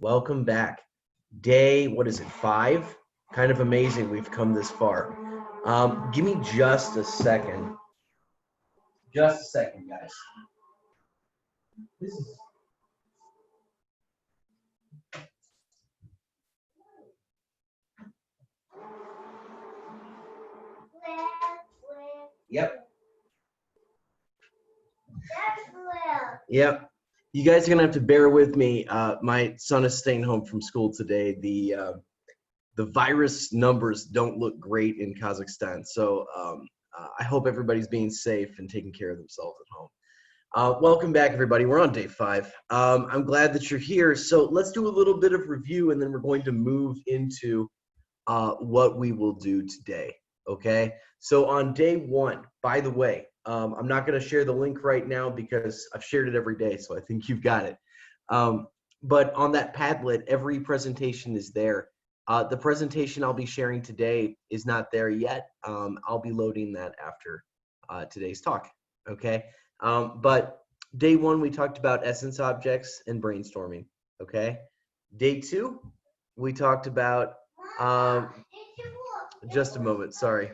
Welcome back. Day, what is it, 5? Kind of amazing we've come this far. Give me just a second. Just a second, guys. This is Yep. Yep. You guys are gonna have to bear with me. My son is staying home from school today. The virus numbers don't look great in Kazakhstan, so I hope everybody's being safe and taking care of themselves at home. Welcome back, everybody. We're on day 5. I'm glad that you're here. So let's do a little bit of review, and then we're going to move into what we will do today. Okay. So on day 1, by the way, I'm not going to share the link right now because I've shared it every day, so I think you've got it. But on that Padlet, every presentation is there. The presentation I'll be sharing today is not there yet. I'll be loading that after today's talk. Okay. But day 1, we talked about essence objects and brainstorming. Okay. Day 2, we talked about just a moment, sorry.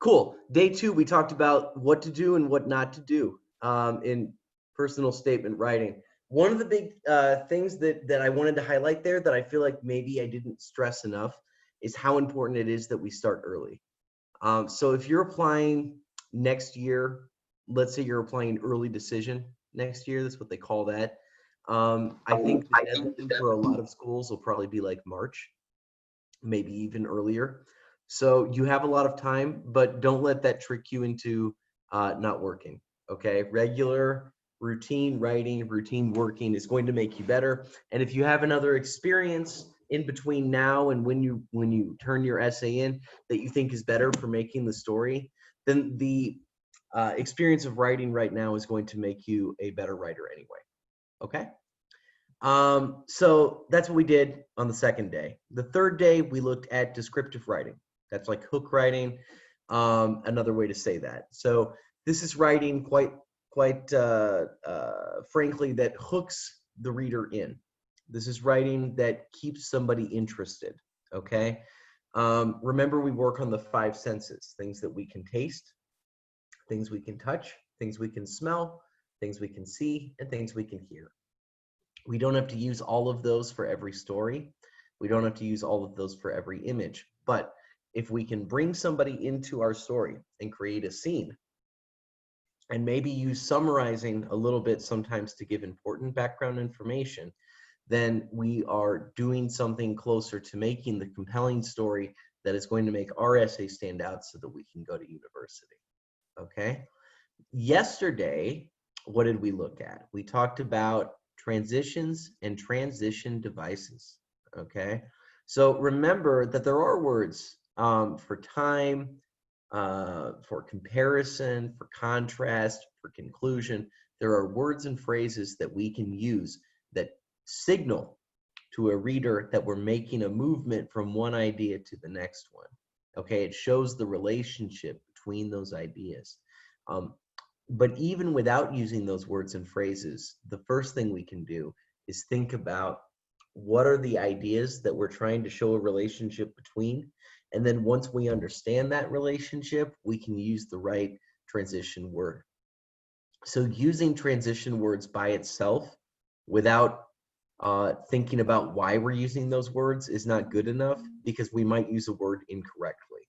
Cool. Day 2, we talked about what to do and what not to do in personal statement writing. One of the big things that I wanted to highlight there that I feel like maybe I didn't stress enough is how important it is that we start early. So if you're applying next year, let's say you're applying early decision next year, that's what they call that. I think the deadline for a lot of schools will probably be like March, maybe even earlier. So you have a lot of time, but don't let that trick you into not working. Okay, regular routine writing, routine working is going to make you better. And if you have another experience in between now and when you turn your essay in that you think is better for making the story, then the experience of writing right now is going to make you a better writer anyway. Okay. So that's what we did on the second day. The third day, we looked at descriptive writing. That's like hook writing, another way to say that. So this is writing quite frankly that hooks the reader in. This is writing that keeps somebody interested, okay? Remember, we work on the 5 senses, things that we can taste, things we can touch, things we can smell, things we can see, and things we can hear. We don't have to use all of those for every story. We don't have to use all of those for every image. But if we can bring somebody into our story and create a scene, and maybe use summarizing a little bit sometimes to give important background information, then we are doing something closer to making the compelling story that is going to make our essay stand out so that we can go to university. Okay? Yesterday, what did we look at? We talked about transitions and transition devices. Okay, so remember that there are words for time, for comparison, for contrast, for conclusion. There are words and phrases that we can use that signal to a reader that we're making a movement from one idea to the next one. Okay, it shows the relationship between those ideas. But even without using those words and phrases, the first thing we can do is think about what are the ideas that we're trying to show a relationship between. And then once we understand that relationship, we can use the right transition word. So using transition words by itself without thinking about why we're using those words is not good enough, because we might use a word incorrectly.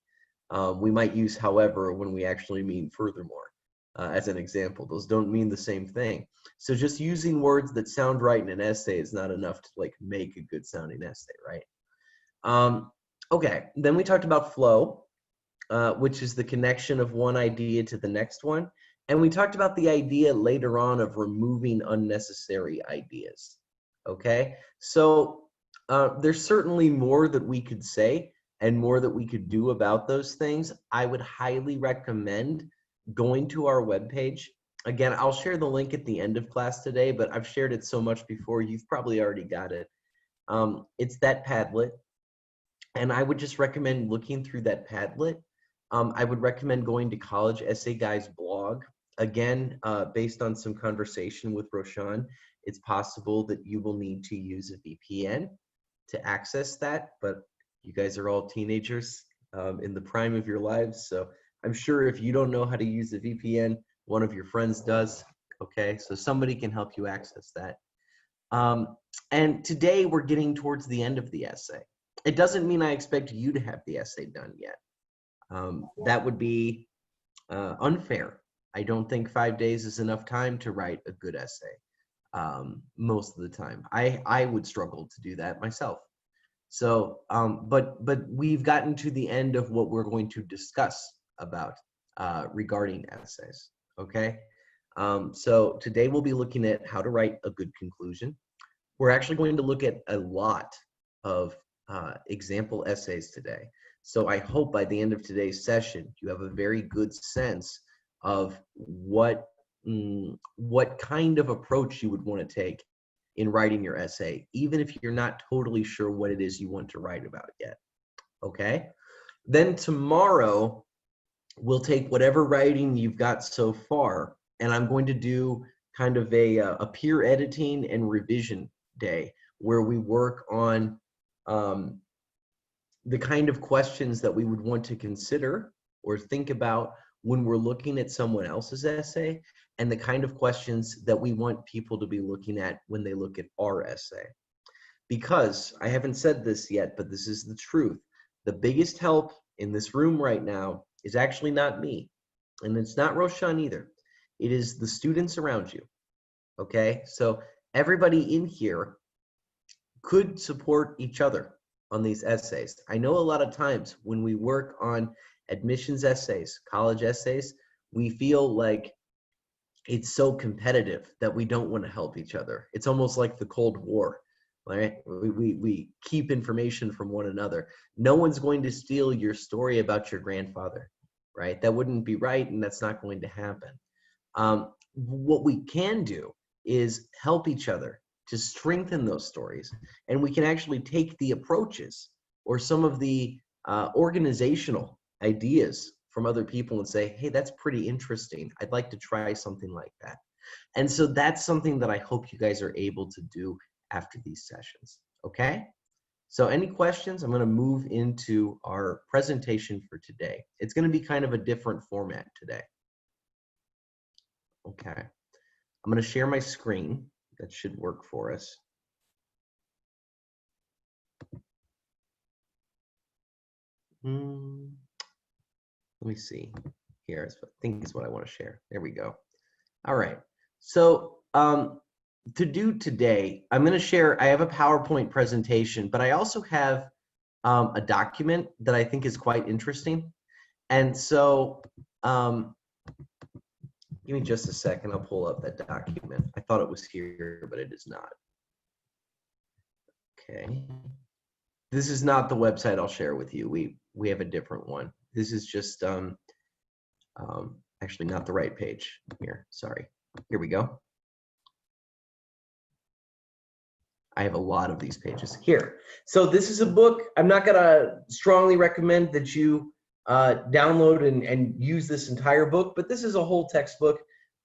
We might use however when we actually mean furthermore. As an example, those don't mean the same thing. So just using words that sound right in an essay is not enough to like make a good sounding essay, right? Okay, then we talked about flow, which is the connection of one idea to the next one. And we talked about the idea later on of removing unnecessary ideas. Okay, so there's certainly more that we could say, and more that we could do about those things, I would highly recommend going to our webpage. Again, I'll share the link at the end of class today, but I've shared it so much before, you've probably already got it. It's that Padlet, and I would just recommend looking through that Padlet. I would recommend going to College Essay Guy's blog. Again, based on some conversation with Roshan, it's possible that you will need to use a VPN to access that, but you guys are all teenagers in the prime of your lives, so I'm sure if you don't know how to use a VPN, one of your friends does, okay? So somebody can help you access that. And today we're getting towards the end of the essay. It doesn't mean I expect you to have the essay done yet. That would be unfair. I don't think 5 days is enough time to write a good essay most of the time. I would struggle to do that myself. So, but we've gotten to the end of what we're going to discuss about regarding essays, okay? So today we'll be looking at how to write a good conclusion. We're actually going to look at a lot of example essays today. So I hope by the end of today's session, you have a very good sense of what kind of approach you would want to take in writing your essay, even if you're not totally sure what it is you want to write about yet, okay? Then tomorrow, we'll take whatever writing you've got so far, and I'm going to do kind of a peer editing and revision day where we work on the kind of questions that we would want to consider or think about when we're looking at someone else's essay, and the kind of questions that we want people to be looking at when they look at our essay. Because I haven't said this yet, but this is the truth. The biggest help in this room right now is actually not me, and it's not Roshan either. It is the students around you, okay? So everybody in here could support each other on these essays. I know a lot of times when we work on admissions essays, college essays, we feel like it's so competitive that we don't want to help each other. It's almost like the Cold War, right? We keep information from one another. No one's going to steal your story about your grandfather, right? That wouldn't be right, and that's not going to happen. What we can do is help each other to strengthen those stories, and we can actually take the approaches or some of the organizational ideas from other people and say, hey, that's pretty interesting. I'd like to try something like that. And so that's something that I hope you guys are able to do after these sessions, okay? So any questions? I'm gonna move into our presentation for today. It's gonna be kind of a different format today. Okay, I'm gonna share my screen. That should work for us. Let me see here. I think is what I want to share. There we go. All right. So to do today, I'm going to share, I have a PowerPoint presentation, but I also have a document that I think is quite interesting. And so give me just a second. I'll pull up that document. I thought it was here, but it is not. Okay. This is not the website I'll share with you. We have a different one. This is just actually not the right page here. Sorry. Here we go. I have a lot of these pages here. So this is a book. I'm not gonna strongly recommend that you download and use this entire book, but this is a whole textbook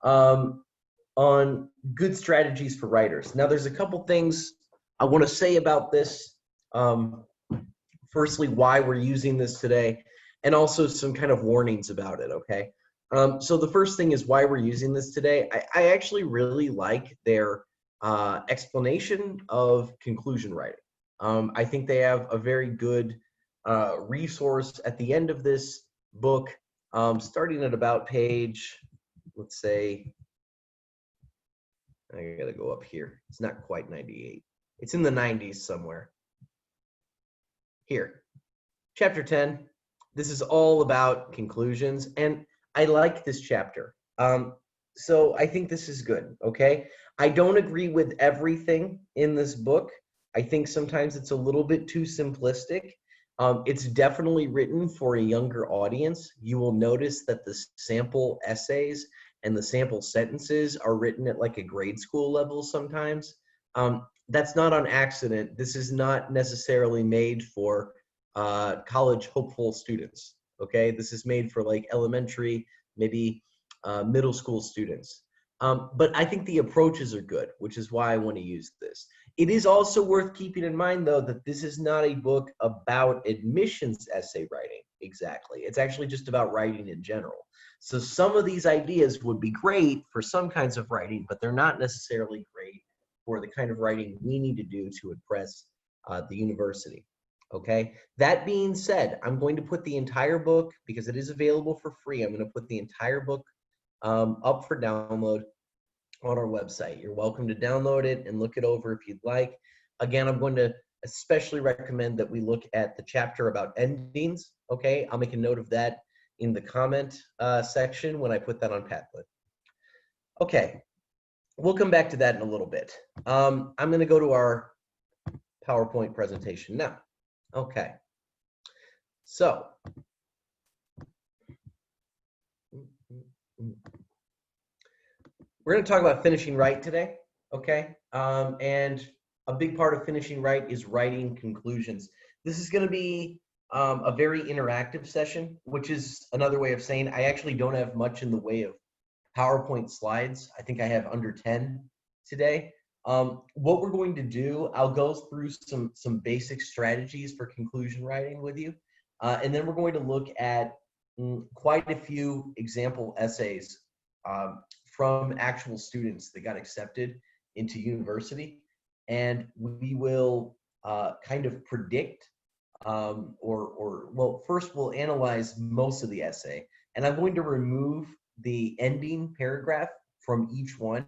on good strategies for writers. Now there's a couple things I want to say about this. Firstly, why we're using this today, and also some kind of warnings about it, okay? So the first thing is why we're using this today. I actually really like their explanation of conclusion writing. I think they have a very good resource at the end of this book, starting at about page, let's say, I gotta go up here. It's not quite 98. It's in the 90s somewhere. Here, chapter 10. This is all about conclusions, and I like this chapter. So I think this is good, okay? I don't agree with everything in this book. I think sometimes it's a little bit too simplistic. It's definitely written for a younger audience. You will notice that the sample essays and the sample sentences are written at like a grade school level sometimes. That's not on accident. This is not necessarily made for college hopeful students, okay? This is made for like elementary, maybe middle school students. But I think the approaches are good, which is why I want to use this. It is also worth keeping in mind, though, that this is not a book about admissions essay writing exactly. It's actually just about writing in general. So some of these ideas would be great for some kinds of writing, but they're not necessarily great for the kind of writing we need to do to impress the university. Okay, that being said, I'm going to put the entire book, because it is available for free, I'm going to put the entire book up for download on our website. You're welcome to download it and look it over if you'd like. Again, I'm going to especially recommend that we look at the chapter about endings. Okay, I'll make a note of that in the comment section when I put that on Padlet. Okay, we'll come back to that in a little bit. I'm going to go to our PowerPoint presentation now. Okay, so we're going to talk about finishing right today, okay? And a big part of finishing right is writing conclusions. This is going to be a very interactive session, which is another way of saying I actually don't have much in the way of PowerPoint slides. I think I have under 10 today. What we're going to do, I'll go through some basic strategies for conclusion writing with you, and then we're going to look at quite a few example essays from actual students that got accepted into university, and we will kind of predict well, first we'll analyze most of the essay, and I'm going to remove the ending paragraph from each one,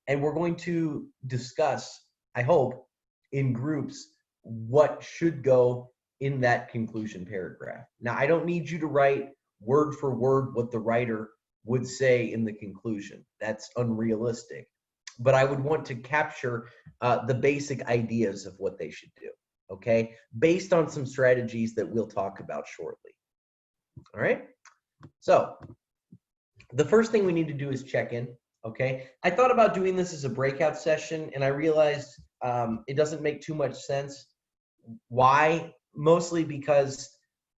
and we're going to discuss, I hope, in groups what should go in that conclusion paragraph. Now, I don't need you to write word for word what the writer would say in the conclusion. That's unrealistic. But I would want to capture the basic ideas of what they should do, okay? Based on some strategies that we'll talk about shortly. All right? So the first thing we need to do is check in, okay? I thought about doing this as a breakout session, and I realized it doesn't make too much sense. Why? Mostly because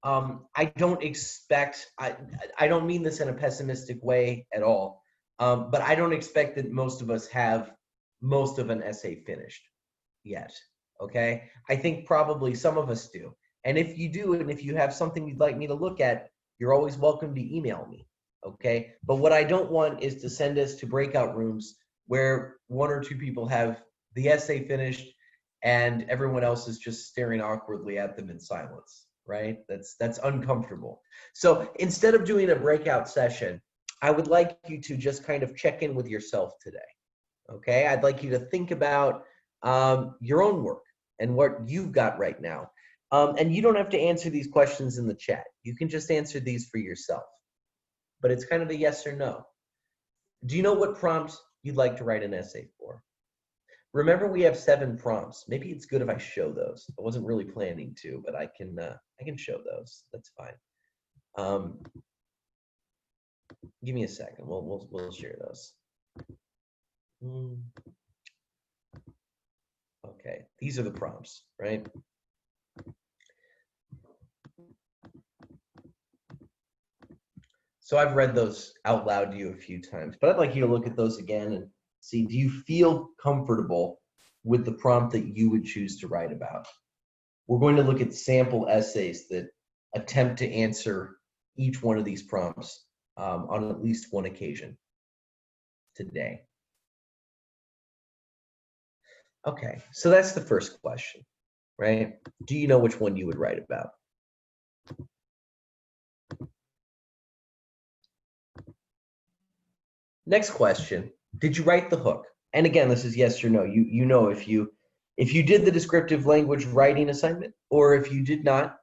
I don't expect, I don't mean this in a pessimistic way at all, but I don't expect that most of us have most of an essay finished yet, okay? I think probably some of us do. And if you do, and if you have something you'd like me to look at, you're always welcome to email me, okay? But what I don't want is to send us to breakout rooms where one or two people have the essay finished and everyone else is just staring awkwardly at them in silence, right? That's uncomfortable. So instead of doing a breakout session, I would like you to just kind of check in with yourself today, okay? I'd like you to think about your own work and what you've got right now. And you don't have to answer these questions in the chat. You can just answer these for yourself. But it's kind of a yes or no. Do you know what prompt you'd like to write an essay for? Remember, we have 7 prompts. Maybe it's good if I show those. I wasn't really planning to, but I can show those. That's fine. Give me a second. We'll share those. Okay, these are the prompts, right? So I've read those out loud to you a few times, but I'd like you to look at those again and see, do you feel comfortable with the prompt that you would choose to write about? We're going to look at sample essays that attempt to answer each one of these prompts on at least one occasion today. Okay, so that's the first question, right? Do you know which one you would write about? Next question, did you write the hook? And again, this is yes or no. You know if you did the descriptive language writing assignment, or if you did not,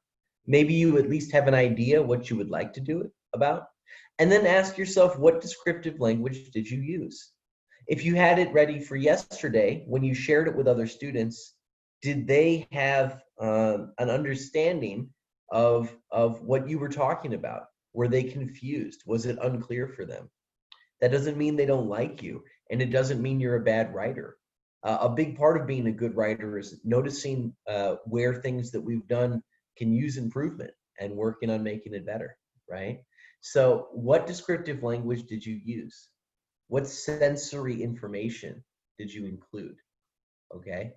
maybe you at least have an idea what you would like to do it about. And then ask yourself, what descriptive language did you use? If you had it ready for yesterday, when you shared it with other students, did they have an understanding of what you were talking about. Were they confused? Was it unclear for them? That doesn't mean they don't like you, and it doesn't mean you're a bad writer. A big part of being a good writer is noticing where things that we've done can use improvement and working on making it better, right? So what descriptive language did you use? What sensory information did you include? Okay.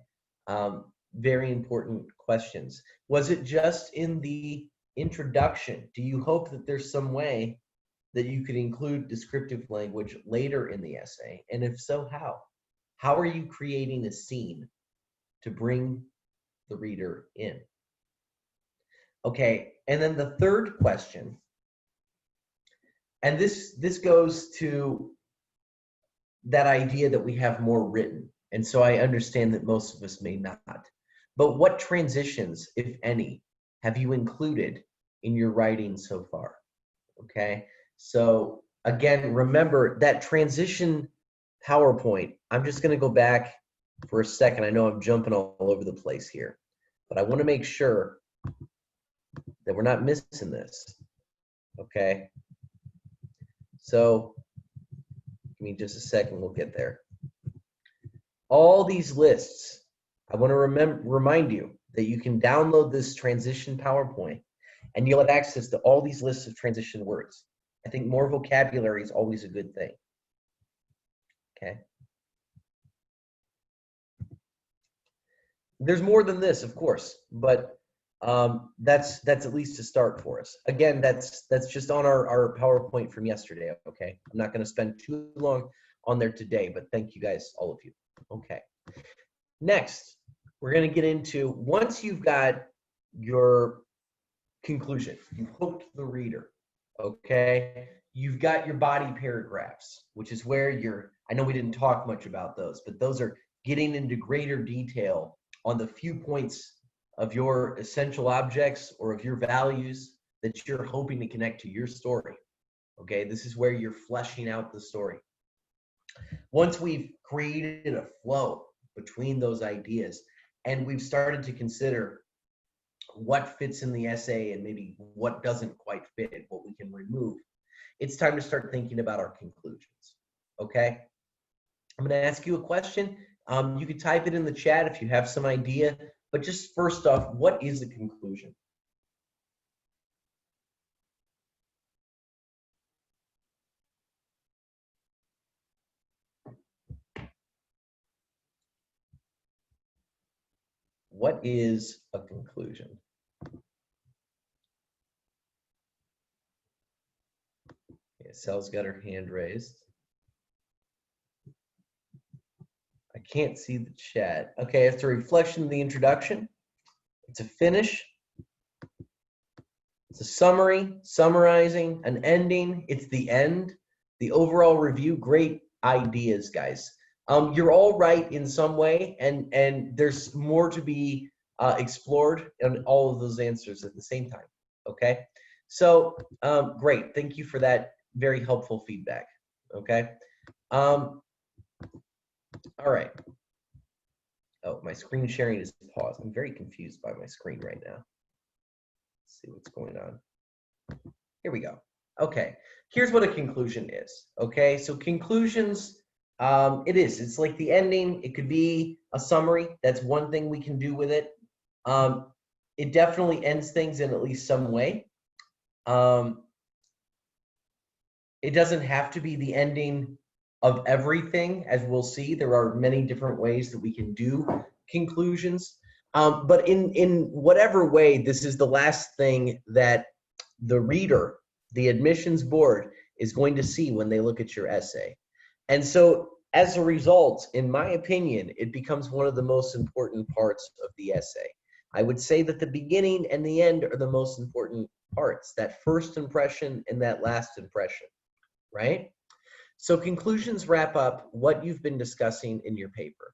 Very important questions. Was it just in the introduction? Do you hope that there's some way that you could include descriptive language later in the essay? And if so, how? How are you creating a scene to bring the reader in? Okay, and then the third question, and this goes to that idea that we have more written. And so I understand that most of us may not. But what transitions, if any, have you included in your writing so far? Okay, so again, remember that transition PowerPoint. I'm just going to go back for a second. I know I'm jumping all over the place here, but I want to make sure that we're not missing this. Okay, so give me just a second, we'll get there. All these lists, I want to remind you that you can download this transition PowerPoint and you'll have access to all these lists of transition words. I think more vocabulary is always a good thing. Okay. There's more than this, of course, but that's at least a start for us. Again, that's just on our PowerPoint from yesterday. Okay, I'm not going to spend too long on there today, but thank you guys, all of you. Okay. Next, we're going to get into, once you've got your conclusion, you've hooked the reader. Okay, you've got your body paragraphs, which is where I know we didn't talk much about those, but those are getting into greater detail on the few points of your essential objects or of your values that you're hoping to connect to your story. Okay, this is where you're fleshing out the story. Once we've created a flow between those ideas and we've started to consider what fits in the essay and maybe what doesn't quite fit, what we can remove, it's time to start thinking about our conclusions. Okay, I'm going to ask you a question. You can type it in the chat if you have some idea, but just first off, what is a conclusion? What is a conclusion? Okay, Sal's got her hand raised. I can't see the chat. Okay, it's a reflection of the introduction. It's a finish. It's a summary, summarizing, an ending. It's the end, the overall review. Great ideas, guys. You're all right in some way, and there's more to be explored in all of those answers at the same time. Okay, so great. Thank you for that very helpful feedback. Okay. All right. Oh, my screen sharing is paused. I'm very confused by my screen right now. Let's see what's going on. Here we go. Okay, here's what a conclusion is. Okay, so conclusions, it's like the ending. It could be a summary. That's one thing we can do with it. It definitely ends things in at least some way. It doesn't have to be the ending of everything, as we'll see. There are many different ways that we can do conclusions. But in whatever way, this is the last thing that the reader, the admissions board, is going to see when they look at your essay. And so as a result, in my opinion, it becomes one of the most important parts of the essay. I would say that the beginning and the end are the most important parts, that first impression and that last impression, right? So conclusions wrap up what you've been discussing in your paper.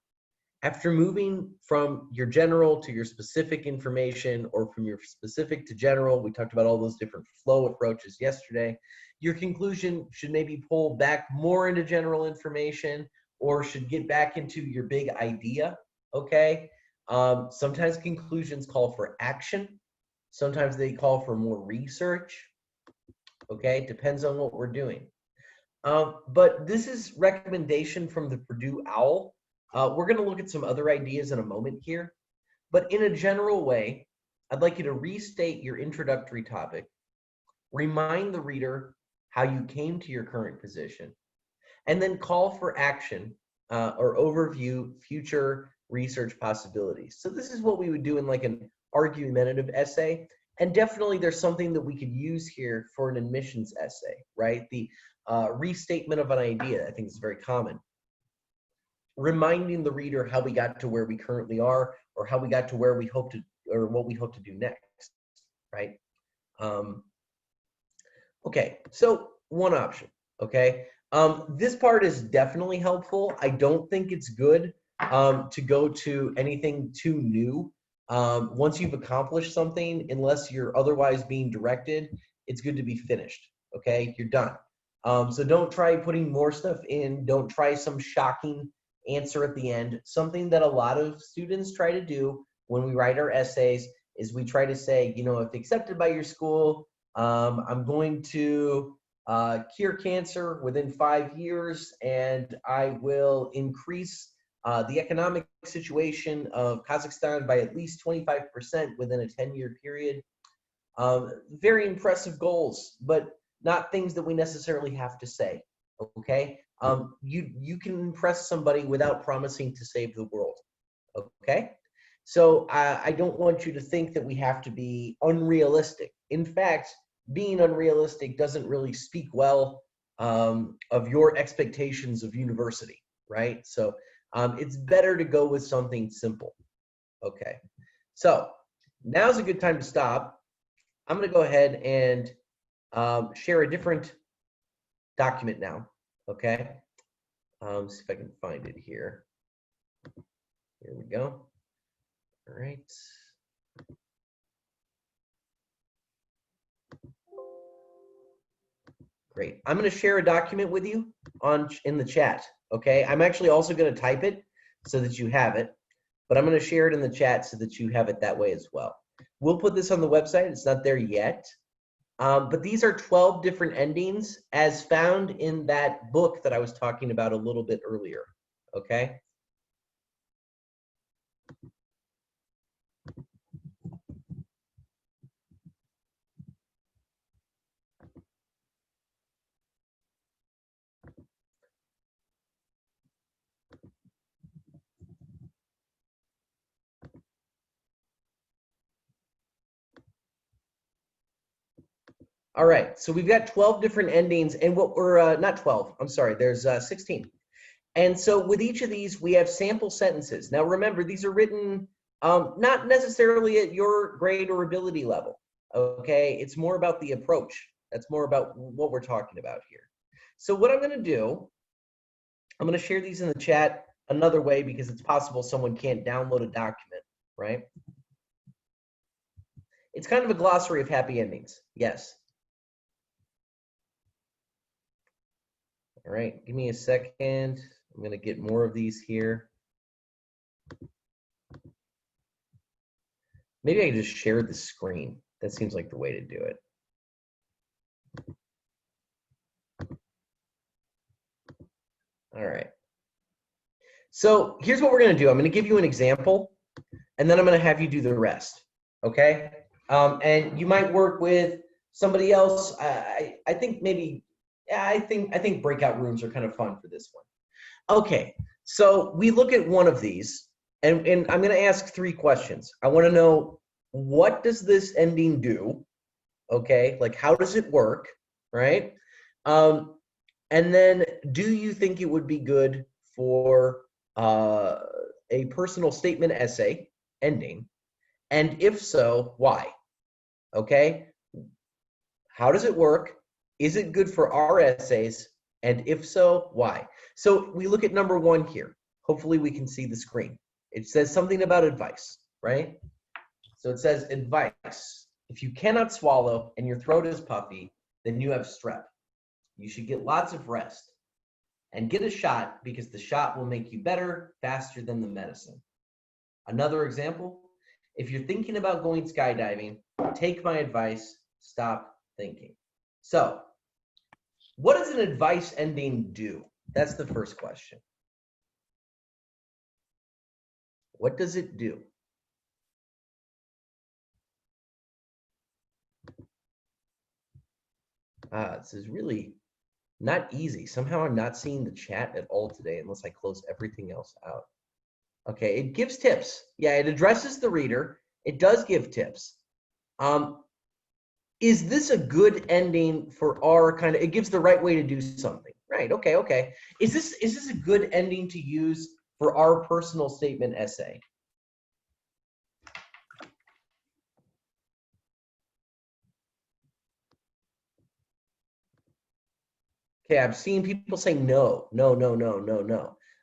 After moving from your general to your specific information, or from your specific to general, we talked about all those different flow approaches yesterday, your conclusion should maybe pull back more into general information, or should get back into your big idea, okay? Sometimes conclusions call for action. Sometimes they call for more research. Okay, depends on what we're doing. But this is recommendation from the Purdue OWL. We're going to look at some other ideas in a moment here. But in a general way, I'd like you to restate your introductory topic, remind the reader how you came to your current position, and then call for action or overview future research possibilities. So this is what we would do in like an argumentative essay. And definitely there's something that we could use here for an admissions essay, right? The restatement of an idea, I think is very common. Reminding the reader how we got to where we currently are, or how we got to where we hope to, or what we hope to do next, right? Okay, so one option, okay? This part is definitely helpful. I don't think it's good to go to anything too new. Once you've accomplished something, unless you're otherwise being directed, it's good to be finished, okay? You're done. So don't try putting more stuff in. Don't try some shocking answer at the end. Something that a lot of students try to do when we write our essays is we try to say, you know, if accepted by your school, I'm going to cure cancer within 5 years, and I will increase the economic situation of Kazakhstan by at least 25% within a 10-year period. Very impressive goals, but not things that we necessarily have to say, okay? You can impress somebody without promising to save the world, okay? So I don't want you to think that we have to be unrealistic. In fact, being unrealistic doesn't really speak well of your expectations of university, right? So it's better to go with something simple, okay? So now's a good time to stop. I'm gonna go ahead and share a different document now, okay? See if I can find it here. Here we go. All right. Great. I'm going to share a document with you in the chat, okay? I'm actually also going to type it so that you have it, but I'm going to share it in the chat so that you have it that way as well. We'll put this on the website. It's not there yet. But these are 12 different endings as found in that book that I was talking about a little bit earlier, okay? All right, so we've got 12 different endings, and what we're, not 12, I'm sorry, there's 16. And so with each of these, we have sample sentences. Now remember, these are written not necessarily at your grade or ability level, okay? It's more about the approach. That's more about what we're talking about here. So what I'm gonna do, I'm gonna share these in the chat another way because it's possible someone can't download a document, right? It's kind of a glossary of happy endings, yes. All right, give me a second. I'm gonna get more of these here. Maybe I can just share the screen. That seems like the way to do it. All right. So here's what we're gonna do. I'm gonna give you an example, and then I'm gonna have you do the rest, okay? And you might work with somebody else. I think maybe, I think breakout rooms are kind of fun for this one. Okay, so we look at one of these, and I'm gonna ask 3 questions. I wanna know, what does this ending do? Okay, like how does it work, right? And then, do you think it would be good for a personal statement essay ending? And if so, why? Okay, how does it work? Is it good for our essays? And if so, why? So we look at number 1 here. Hopefully we can see the screen. It says something about advice, right? So it says advice. If you cannot swallow and your throat is puffy, then you have strep. You should get lots of rest and get a shot because the shot will make you better faster than the medicine. Another example, If you're thinking about going skydiving, take my advice, stop thinking. So, what does an advice ending do? That's the first question. What does it do? This is really not easy. Somehow I'm not seeing the chat at all today unless I close everything else out. Okay, it gives tips. Yeah, it addresses the reader. It does give tips. Is this a good ending for our kind of, it gives the right way to do something. Right, okay. Is this a good ending to use for our personal statement essay? Okay, I've seen people say no.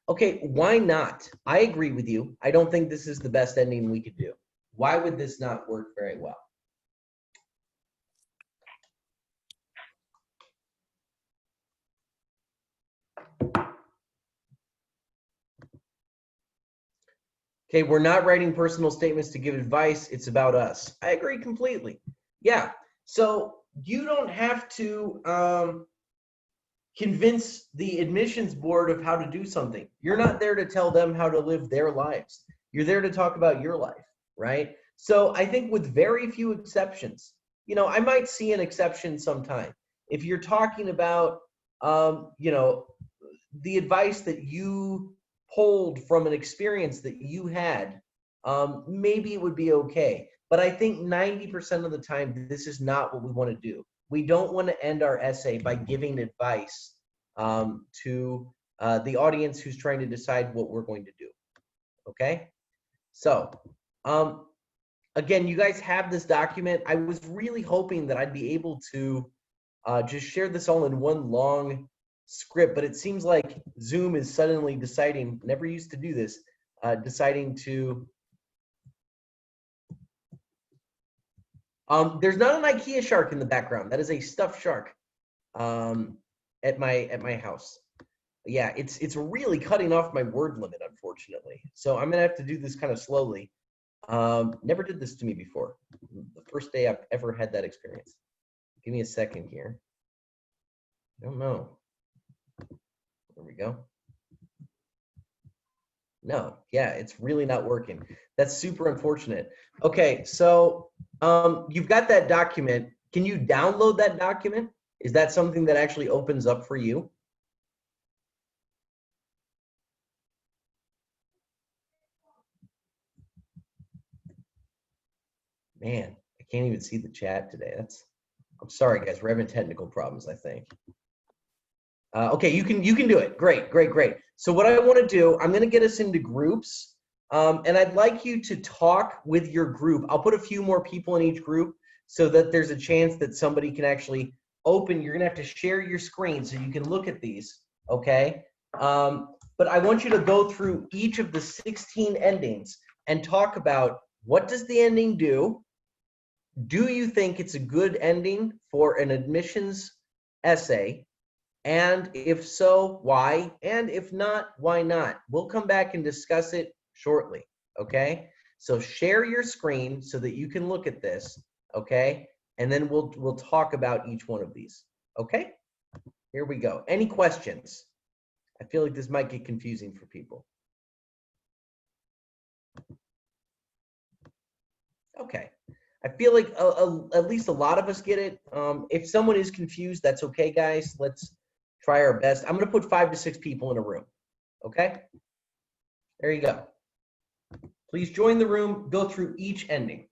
Okay, why not? I agree with you. I don't think this is the best ending we could do. Why would this not work very well? Okay, we're not writing personal statements to give advice. It's about us. I agree completely. Yeah, so you don't have to convince the admissions board of how to do something. You're not there to tell them how to live their lives. You're there to talk about your life, right? So I think with very few exceptions, I might see an exception sometime. If you're talking about, the advice that you pulled from an experience that you had, maybe it would be okay. But I think 90% of the time, this is not what we want to do. We don't want to end our essay by giving advice to the audience who's trying to decide what we're going to do. Okay? So, again, you guys have this document. I was really hoping that I'd be able to just share this all in one long script, but it seems like Zoom is suddenly deciding, never used to do this, deciding to there's not an IKEA shark in the background. That is a stuffed shark at my house. Yeah, it's really cutting off my word limit, unfortunately. So I'm gonna have to do this kind of slowly. Never did this to me before. The first day I've ever had that experience. Give me a second here. I don't know. There we go. No, yeah, it's really not working. That's super unfortunate. Okay, so you've got that document. Can you download that document? Is that something that actually opens up for you? Man, I can't even see the chat today. I'm sorry, guys. We're having technical problems, I think. Okay, you can do it. Great. So what I want to do, I'm going to get us into groups, and I'd like you to talk with your group. I'll put a few more people in each group so that there's a chance that somebody can actually open. You're going to have to share your screen so you can look at these, okay? But I want you to go through each of the 16 endings and talk about what does the ending do? Do you think it's a good ending for an admissions essay? And if so, why? And if not, why not? We'll come back and discuss it shortly, okay? So share your screen so that you can look at this, okay? And then we'll talk about each one of these, okay? Here we go. Any questions? I feel like this might get confusing for people. Okay. I feel like at least a lot of us get it. If someone is confused, that's okay, guys. Let's try our best. I'm going to put 5 to 6 people in a room. Okay? There you go. Please join the room. Go through each ending.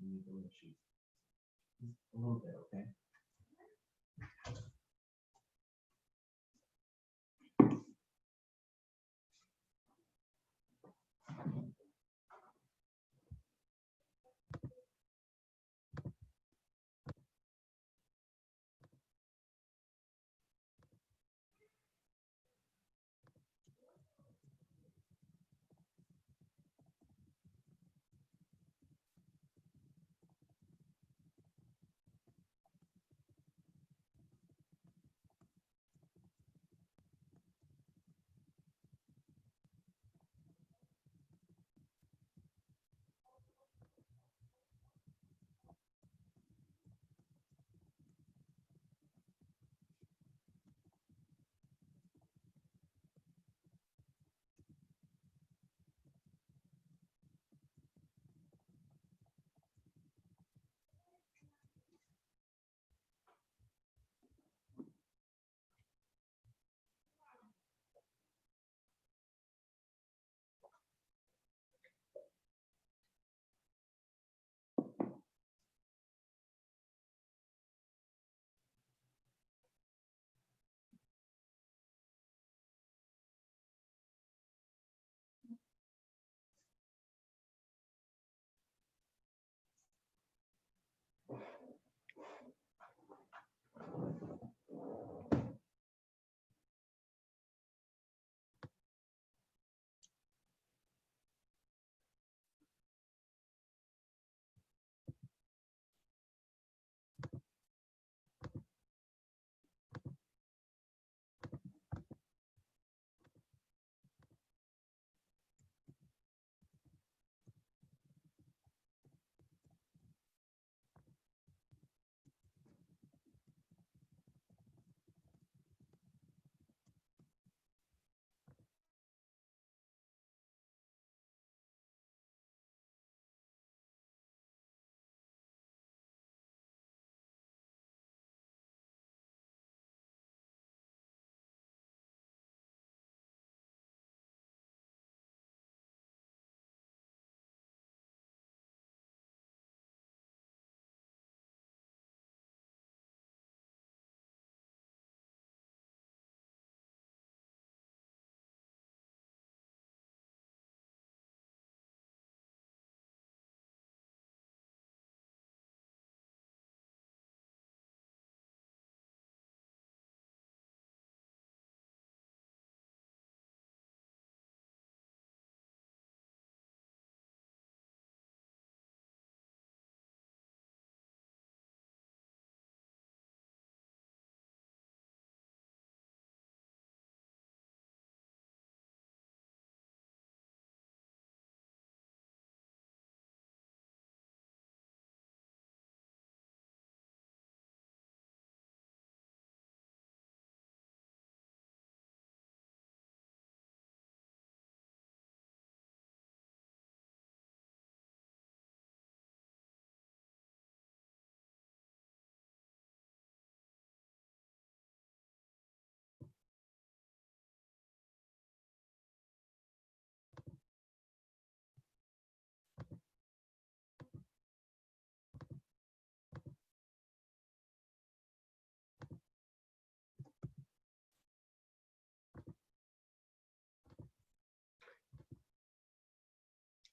need the little sheet. A little bit, okay?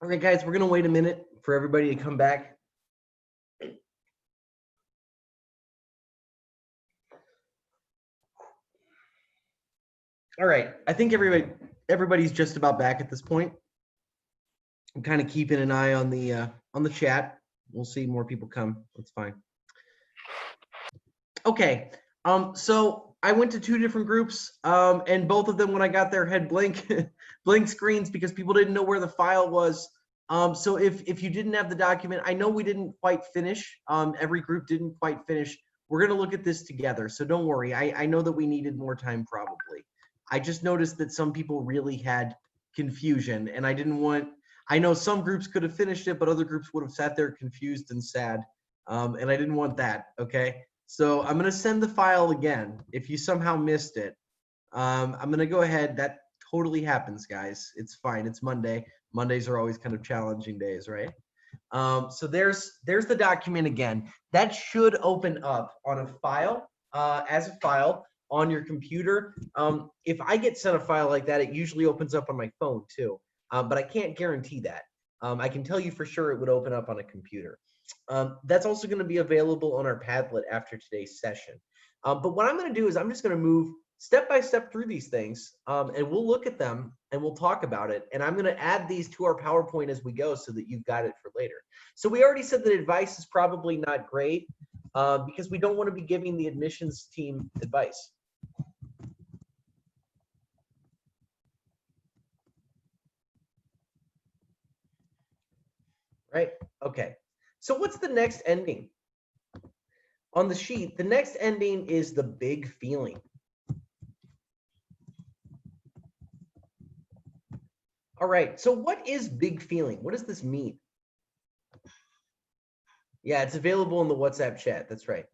All right, guys, we're going to wait a minute for everybody to come back. All right, I think everybody's just about back at this point. I'm kind of keeping an eye on the chat. We'll see more people come. That's fine. Okay, so I went to 2 different groups, and both of them, when I got there, had blank blank screens because people didn't know where the file was. So if you didn't have the document, I know we didn't quite finish. Every group didn't quite finish. We're gonna look at this together, so don't worry. I know that we needed more time probably. I just noticed that some people really had confusion, and I didn't want. I know some groups could have finished it, but other groups would have sat there confused and sad, and I didn't want that. Okay. So I'm going to send the file again. If you somehow missed it, I'm going to go ahead. That totally happens, guys. It's fine. It's Monday. Mondays are always kind of challenging days, right? So there's the document again. That should open up on a file, as a file on your computer. If I get sent a file like that, it usually opens up on my phone too, but I can't guarantee that. I can tell you for sure it would open up on a computer. That's also going to be available on our Padlet after today's session. But what I'm going to do is I'm just going to move step by step through these things, and we'll look at them and we'll talk about it. And I'm going to add these to our PowerPoint as we go so that you've got it for later. So we already said that advice is probably not great because we don't want to be giving the admissions team advice. Right? Okay. So what's the next ending? On the sheet, the next ending is the big feeling. All right, so what is big feeling? What does this mean? Yeah, it's available in the WhatsApp chat. That's right.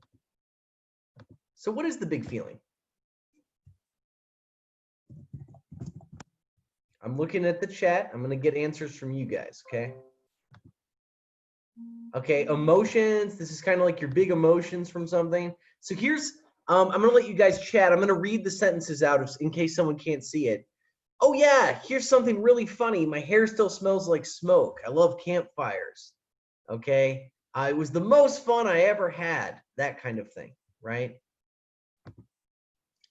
So what is the big feeling? I'm looking at the chat. I'm going to get answers from you guys, okay? Okay, emotions. This is kind of like your big emotions from something. So here's, I'm going to let you guys chat. I'm going to read the sentences out in case someone can't see it. Oh yeah, here's something really funny. My hair still smells like smoke. I love campfires. Okay, it was the most fun I ever had. That kind of thing, right?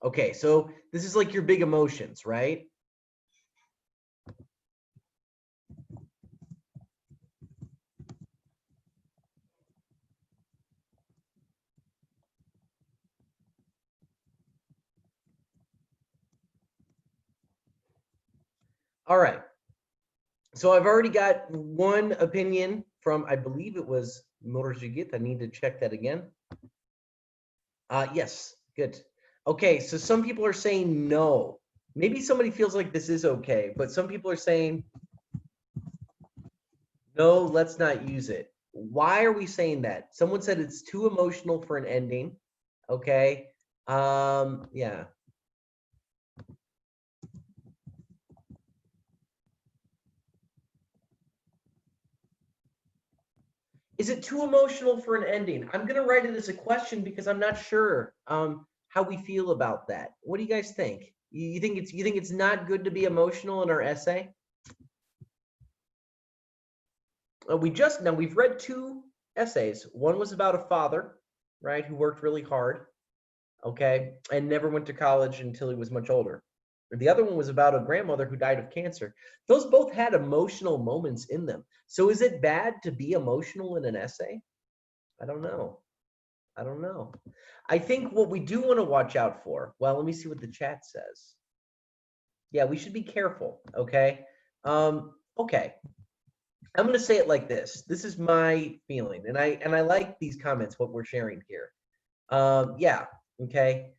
Okay, so this is like your big emotions, right? All right. So I've already got one opinion from, I believe it was Motorjigit. I need to check that again. Yes, good. Okay, so some people are saying no. Maybe somebody feels like this is okay, but some people are saying, no, let's not use it. Why are we saying that? Someone said it's too emotional for an ending. Okay. Yeah. Is it too emotional for an ending? I'm gonna write it as a question because I'm not sure how we feel about that. What do you guys think? You think it's not good to be emotional in our essay? We've read two essays. One was about a father, right, who worked really hard, okay, and never went to college until he was much older. The other one was about a grandmother who died of cancer. Those both had emotional moments in them. So is it bad to be emotional in an essay? I don't know. I don't know. I think what we do want to watch out for, well, let me see what the chat says. Yeah, we should be careful, okay? Okay. I'm going to say it like this. This is my feeling, and I like these comments, what we're sharing here. Yeah, okay.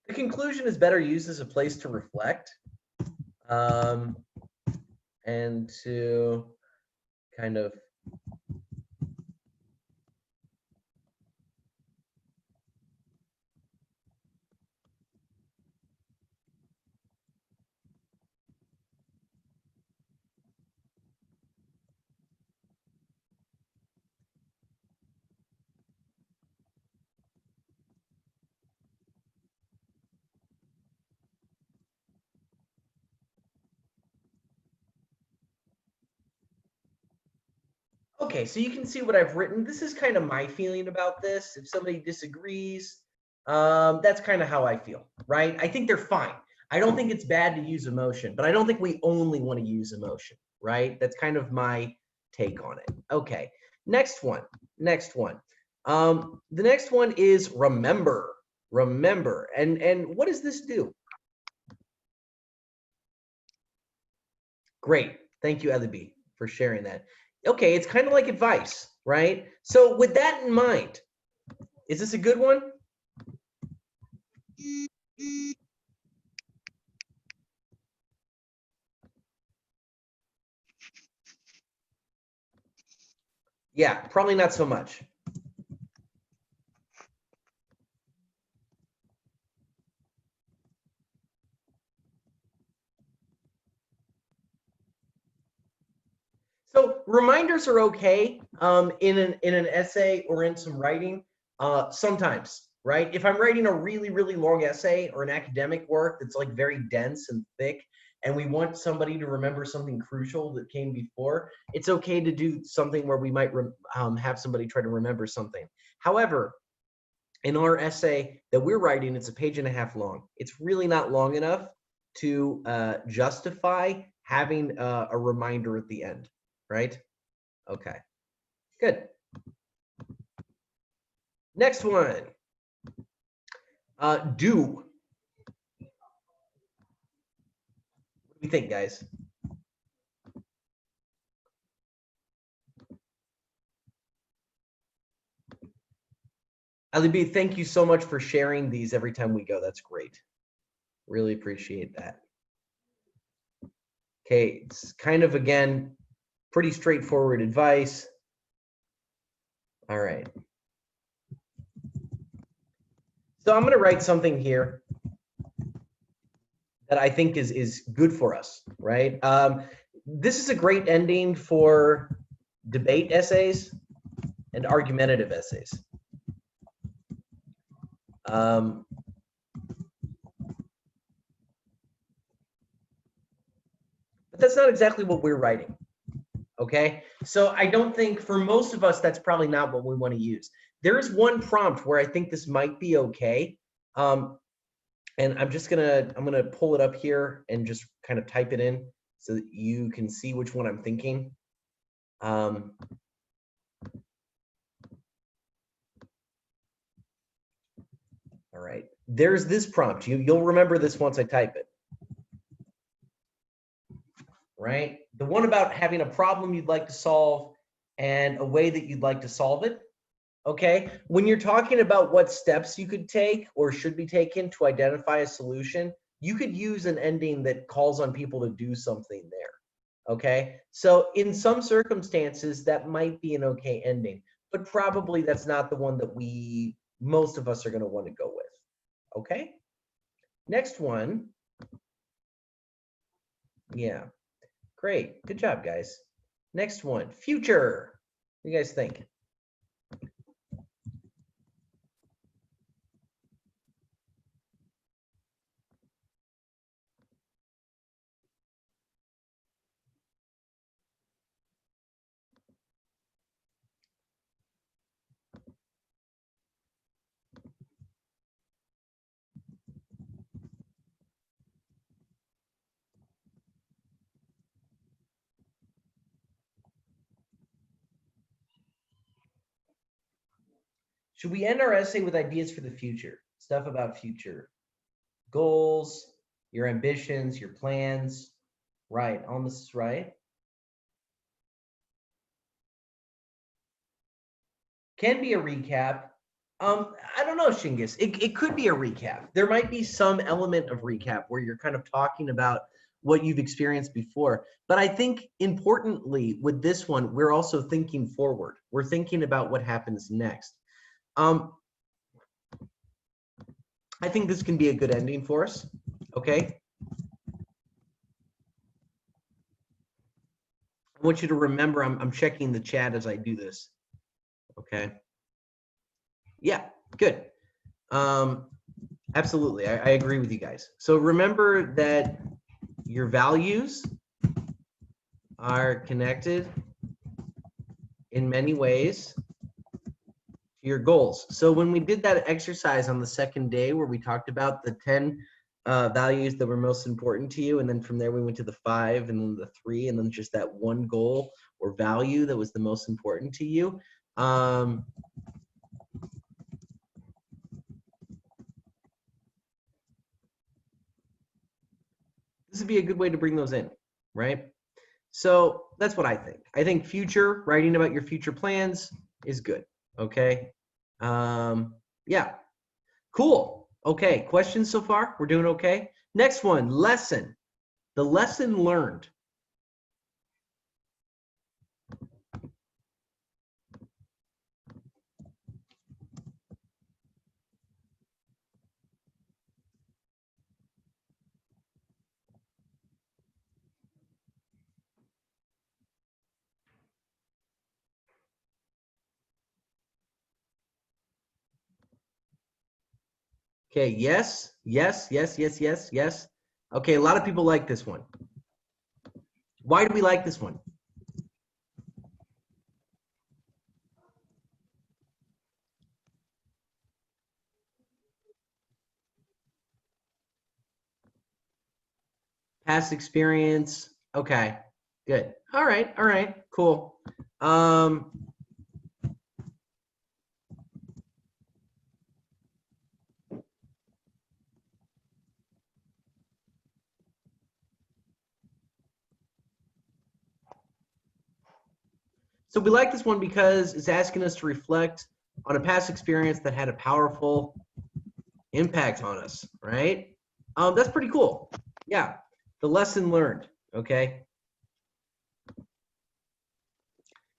The conclusion is better used as a place to reflect, and to kind of okay, so you can see what I've written. This is kind of my feeling about this. If somebody disagrees, that's kind of how I feel, right? I think they're fine. I don't think it's bad to use emotion, but I don't think we only want to use emotion, right? That's kind of my take on it. Okay, next one. Next one. The next one is remember. Remember. And what does this do? Great. Thank you, Elibi, for sharing that. Okay, it's kind of like advice, right? So with that in mind, is this a good one? Yeah, probably not so much. So reminders are okay in an essay or in some writing sometimes, right? If I'm writing a really, really long essay or an academic work that's like very dense and thick, and we want somebody to remember something crucial that came before, it's okay to do something where we might have somebody try to remember something. However, in our essay that we're writing, it's a page and a half long. It's really not long enough to justify having a reminder at the end, right? Okay, good. Next one, do. What do you think, guys? Ali B, thank you so much for sharing these every time we go. That's great. Really appreciate that. Okay, it's kind of, again, pretty straightforward advice. All right. So I'm going to write something here that I think is good for us, right? This is a great ending for debate essays and argumentative essays. But that's not exactly what we're writing, okay? So I don't think, for most of us, that's probably not what we want to use. There is one prompt where I think this might be okay. And I'm gonna pull it up here and just kind of type it in so that you can see which one I'm thinking. All right, there's this prompt. You'll remember this once I type it. Right? The one about having a problem you'd like to solve and a way that you'd like to solve it. Okay? When you're talking about what steps you could take or should be taken to identify a solution, you could use an ending that calls on people to do something there. Okay? So in some circumstances, that might be an okay ending, but probably that's not the one that most of us are going to want to go with. Okay? Next one. Yeah. Great. Good job, guys. Next one, future. What do you guys think? Should we end our essay with ideas for the future? Stuff about future goals, your ambitions, your plans. Right. Almost right. Can be a recap. I don't know, Shingus. It could be a recap. There might be some element of recap where you're kind of talking about what you've experienced before. But I think importantly with this one, we're also thinking forward. We're thinking about what happens next. I think this can be a good ending for us. Okay. I want you to remember, I'm checking the chat as I do this. Okay. Yeah, good. Absolutely. I agree with you guys. So remember that your values are connected in many ways to your goals. So when we did that exercise on the second day where we talked about the 10 values that were most important to you, and then from there we went to the 5 and then the 3 and then just that one goal or value that was the most important to you. This would be a good way to bring those in, right? So that's what I think. I think future, writing about your future plans is good. Okay. Yeah. Cool. Okay. Questions so far? We're doing okay. Next one, lesson. The lesson learned. Okay, yes, yes, yes, yes, yes, yes. Okay, a lot of people like this one. Why do we like this one? Past experience. Okay, good. All right, cool. So we like this one because it's asking us to reflect on a past experience that had a powerful impact on us, right? That's pretty cool. Yeah, the lesson learned, okay?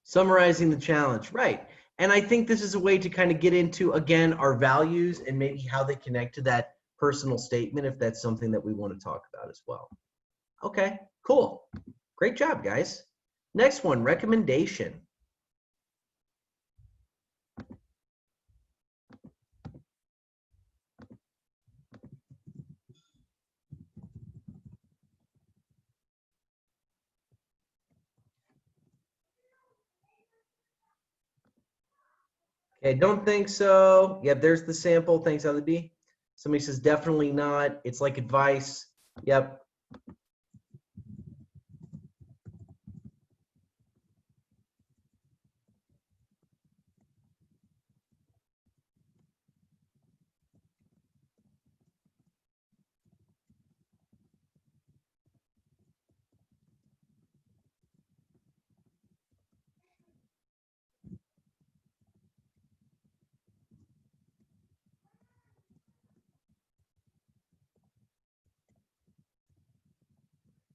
Summarizing the challenge, right. And I think this is a way to kind of get into, again, our values and maybe how they connect to that personal statement, if that's something that we want to talk about as well. Okay, cool. Great job, guys. Next one, recommendation. Okay, don't think so. Yep, there's the sample. Thanks, LB. Somebody says definitely not. It's like advice. Yep.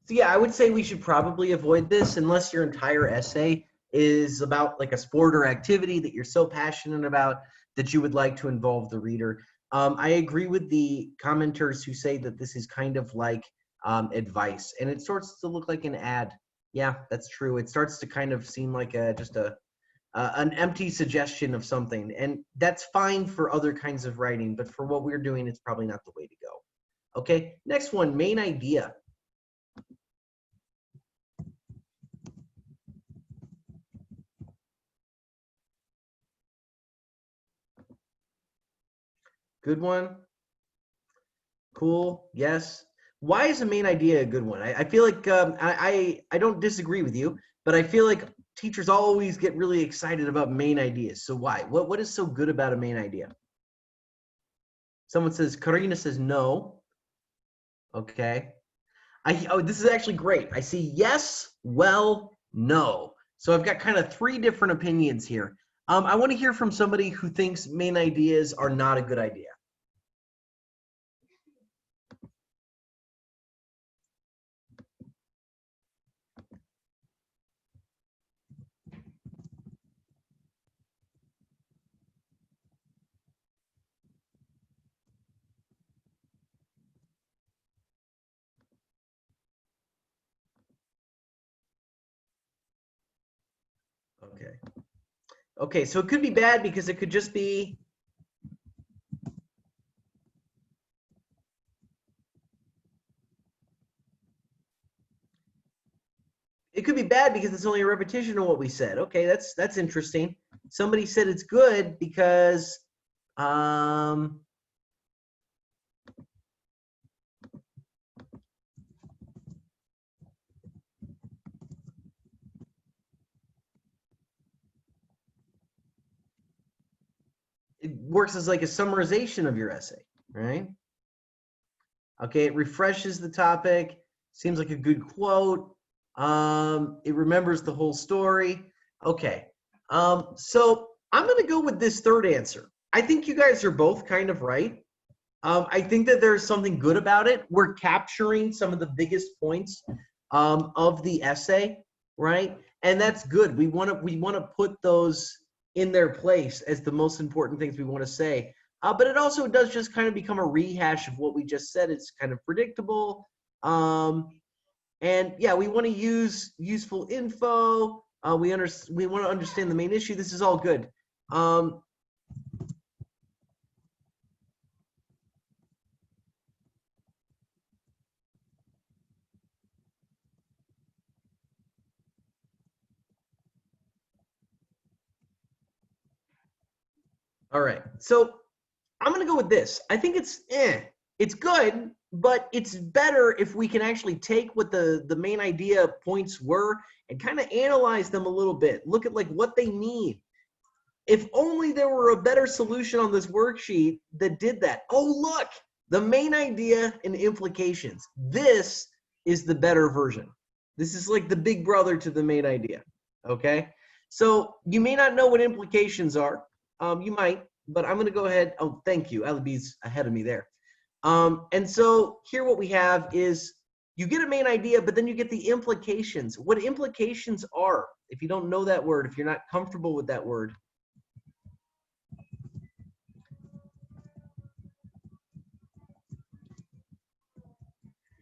So yeah, I would say we should probably avoid this unless your entire essay is about like a sport or activity that you're so passionate about that you would like to involve the reader. I agree with the commenters who say that this is kind of like advice, and it starts to look like an ad. Yeah, that's true. It starts to kind of seem like just an empty suggestion of something, and that's fine for other kinds of writing, but for what we're doing, it's probably not the way to go. Okay, next one, main idea. Good one. Cool. Yes. Why is the main idea a good one? I feel like I don't disagree with you, but I feel like teachers always get really excited about main ideas. So why? What is so good about a main idea? Someone says, Karina says no. Okay. This is actually great. I see yes, well, no. So I've got kind of three different opinions here. I want to hear from somebody who thinks main ideas are not a good idea. Okay. Okay, so it could be bad because it could just be it could be bad because it's only a repetition of what we said. Okay, that's interesting. Somebody said it's good because um, it works as like a summarization of your essay, right? Okay, it refreshes the topic. Seems like a good quote. It remembers the whole story. Okay, so I'm going to go with this third answer. I think you guys are both kind of right. I think that there's something good about it. We're capturing some of the biggest points of the essay, right? And that's good. We want to put those in their place as the most important things we want to say. But it also does just kind of become a rehash of what we just said. It's kind of predictable. And yeah, we want to use useful info. We want to understand the main issue. This is all good. All right. So I'm going to go with this. I think it's It's good, but it's better if we can actually take what the main idea points were and kind of analyze them a little bit. Look at like what they mean. If only there were a better solution on this worksheet that did that. Oh, look, the main idea and implications. This is the better version. This is like the big brother to the main idea, okay? So you may not know what implications are. You might, but I'm going to go ahead. Oh, thank you. Alibi's ahead of me there. And so here what we have is you get a main idea, but then you get the implications. What implications are, if you don't know that word, if you're not comfortable with that word,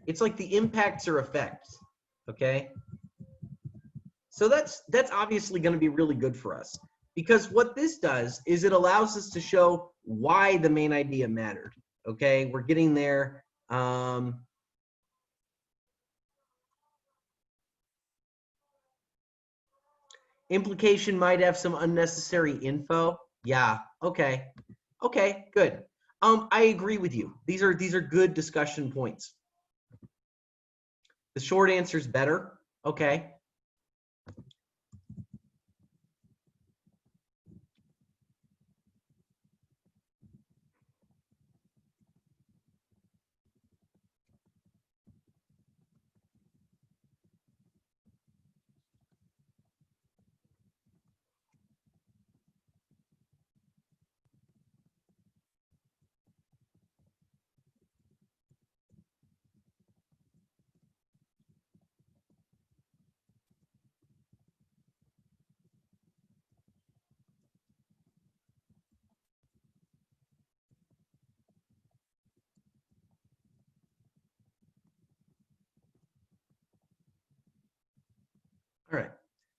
it's like the impacts or effects, okay? So that's obviously going to be really good for us because what this does is it allows us to show why the main idea mattered, okay? We're getting there. Implication might have some unnecessary info. Yeah, okay. Okay, good. I agree with you. These are good discussion points. The short answer is better. Okay. All right.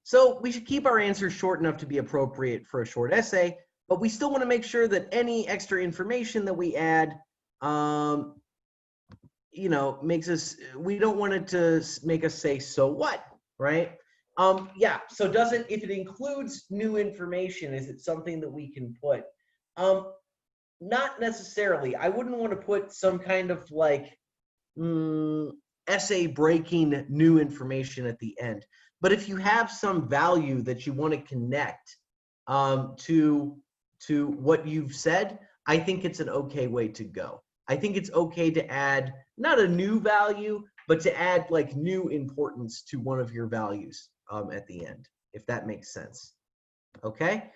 So we should keep our answers short enough to be appropriate for a short essay, but we still want to make sure that any extra information that we add, you know, makes us, we don't want it to make us say, so what, right? Yeah, so if it includes new information, is it something that we can put? Not necessarily. I wouldn't want to put some kind of like essay breaking new information at the end. But if you have some value that you want to connect to what you've said, I think it's an okay way to go. I think it's okay to add not a new value, but to add like new importance to one of your values at the end, if that makes sense. Okay.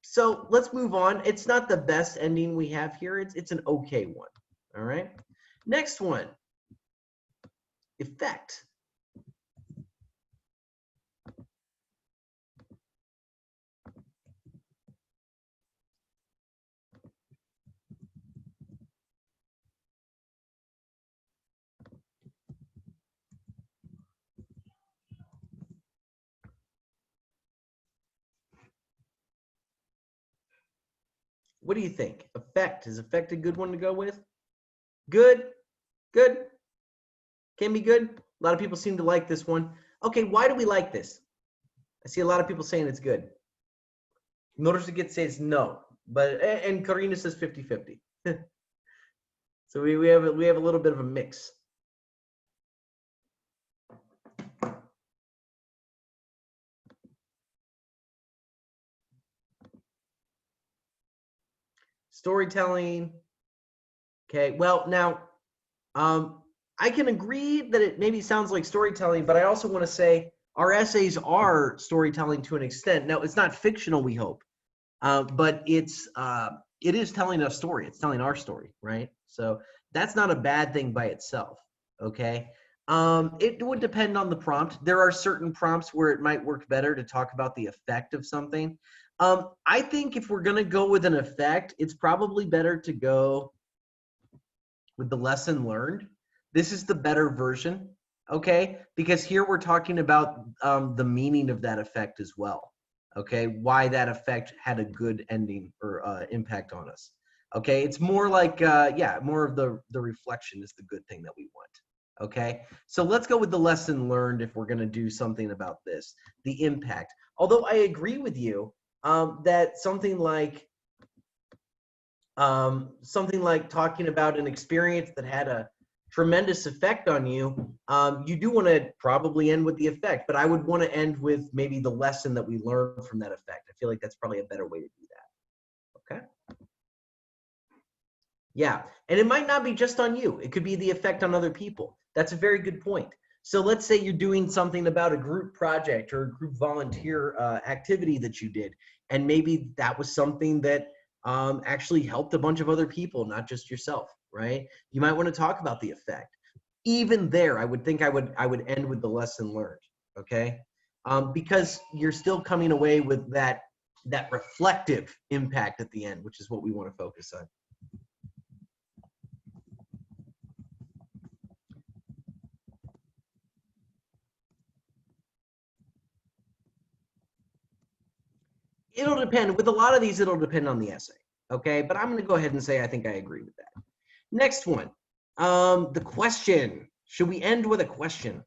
So let's move on. It's not the best ending we have here. It's an okay one. All right. Next one. Effect. What do you think? Effect. Is effect a good one to go with? Good? Good? Can be good? A lot of people seem to like this one. Okay, why do we like this? I see a lot of people saying it's good. Notice it gets says no, but and Karina says 50-50. So we have a little bit of a mix. Storytelling. Okay, well now I can agree that it maybe sounds like storytelling, but I also want to say our essays are storytelling to an extent. Now it's not fictional, we hope, but it is telling a story. It's telling our story, right? So that's not a bad thing by itself. Okay. It would depend on the prompt. There are certain prompts where it might work better to talk about the effect of something. I think if we're going to go with an effect, it's probably better to go with the lesson learned. This is the better version, okay? Because here we're talking about the meaning of that effect as well, okay? Why that effect had a good ending or impact on us, okay? It's more like, yeah, more of the reflection is the good thing that we want, okay? So let's go with the lesson learned if we're gonna do something about this, the impact. Although I agree with you that something like something like talking about an experience that had a tremendous effect on you, you do want to probably end with the effect, but I would want to end with maybe the lesson that we learned from that effect. I feel like that's probably a better way to do that. Okay. Yeah, and it might not be just on you. It could be the effect on other people. That's a very good point. So let's say you're doing something about a group project or a group volunteer activity that you did, and maybe that was something that actually helped a bunch of other people, not just yourself, right? You might want to talk about the effect. Even there, I would think I would end with the lesson learned, okay? Because you're still coming away with that reflective impact at the end, which is what we want to focus on. It'll depend. With a lot of these, it'll depend on the essay, okay? But I'm going to go ahead and say I think I agree with that. Next one, the question. Should we end with a question?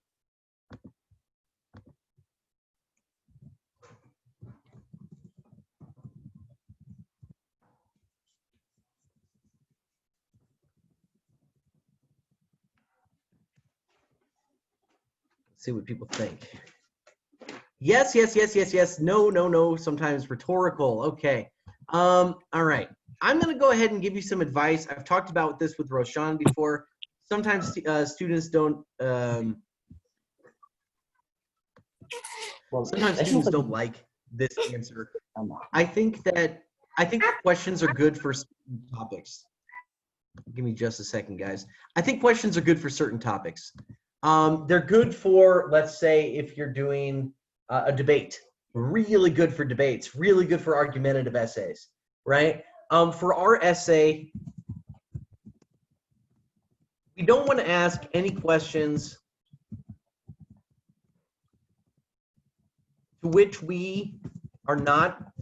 Let's see what people think. Yes, yes, yes, yes, yes. No, no, no. Sometimes rhetorical. Okay. All right. I'm going to go ahead and give you some advice. I've talked about this with Roshan before. Sometimes students don't. Sometimes students don't like this answer. I think questions are good for certain topics. Give me just a second, guys. I think questions are good for certain topics. They're good for, let's say, if you're doing a debate. Really good for debates. Really good for argumentative essays, right? For our essay, we don't want to ask any questions to which we are not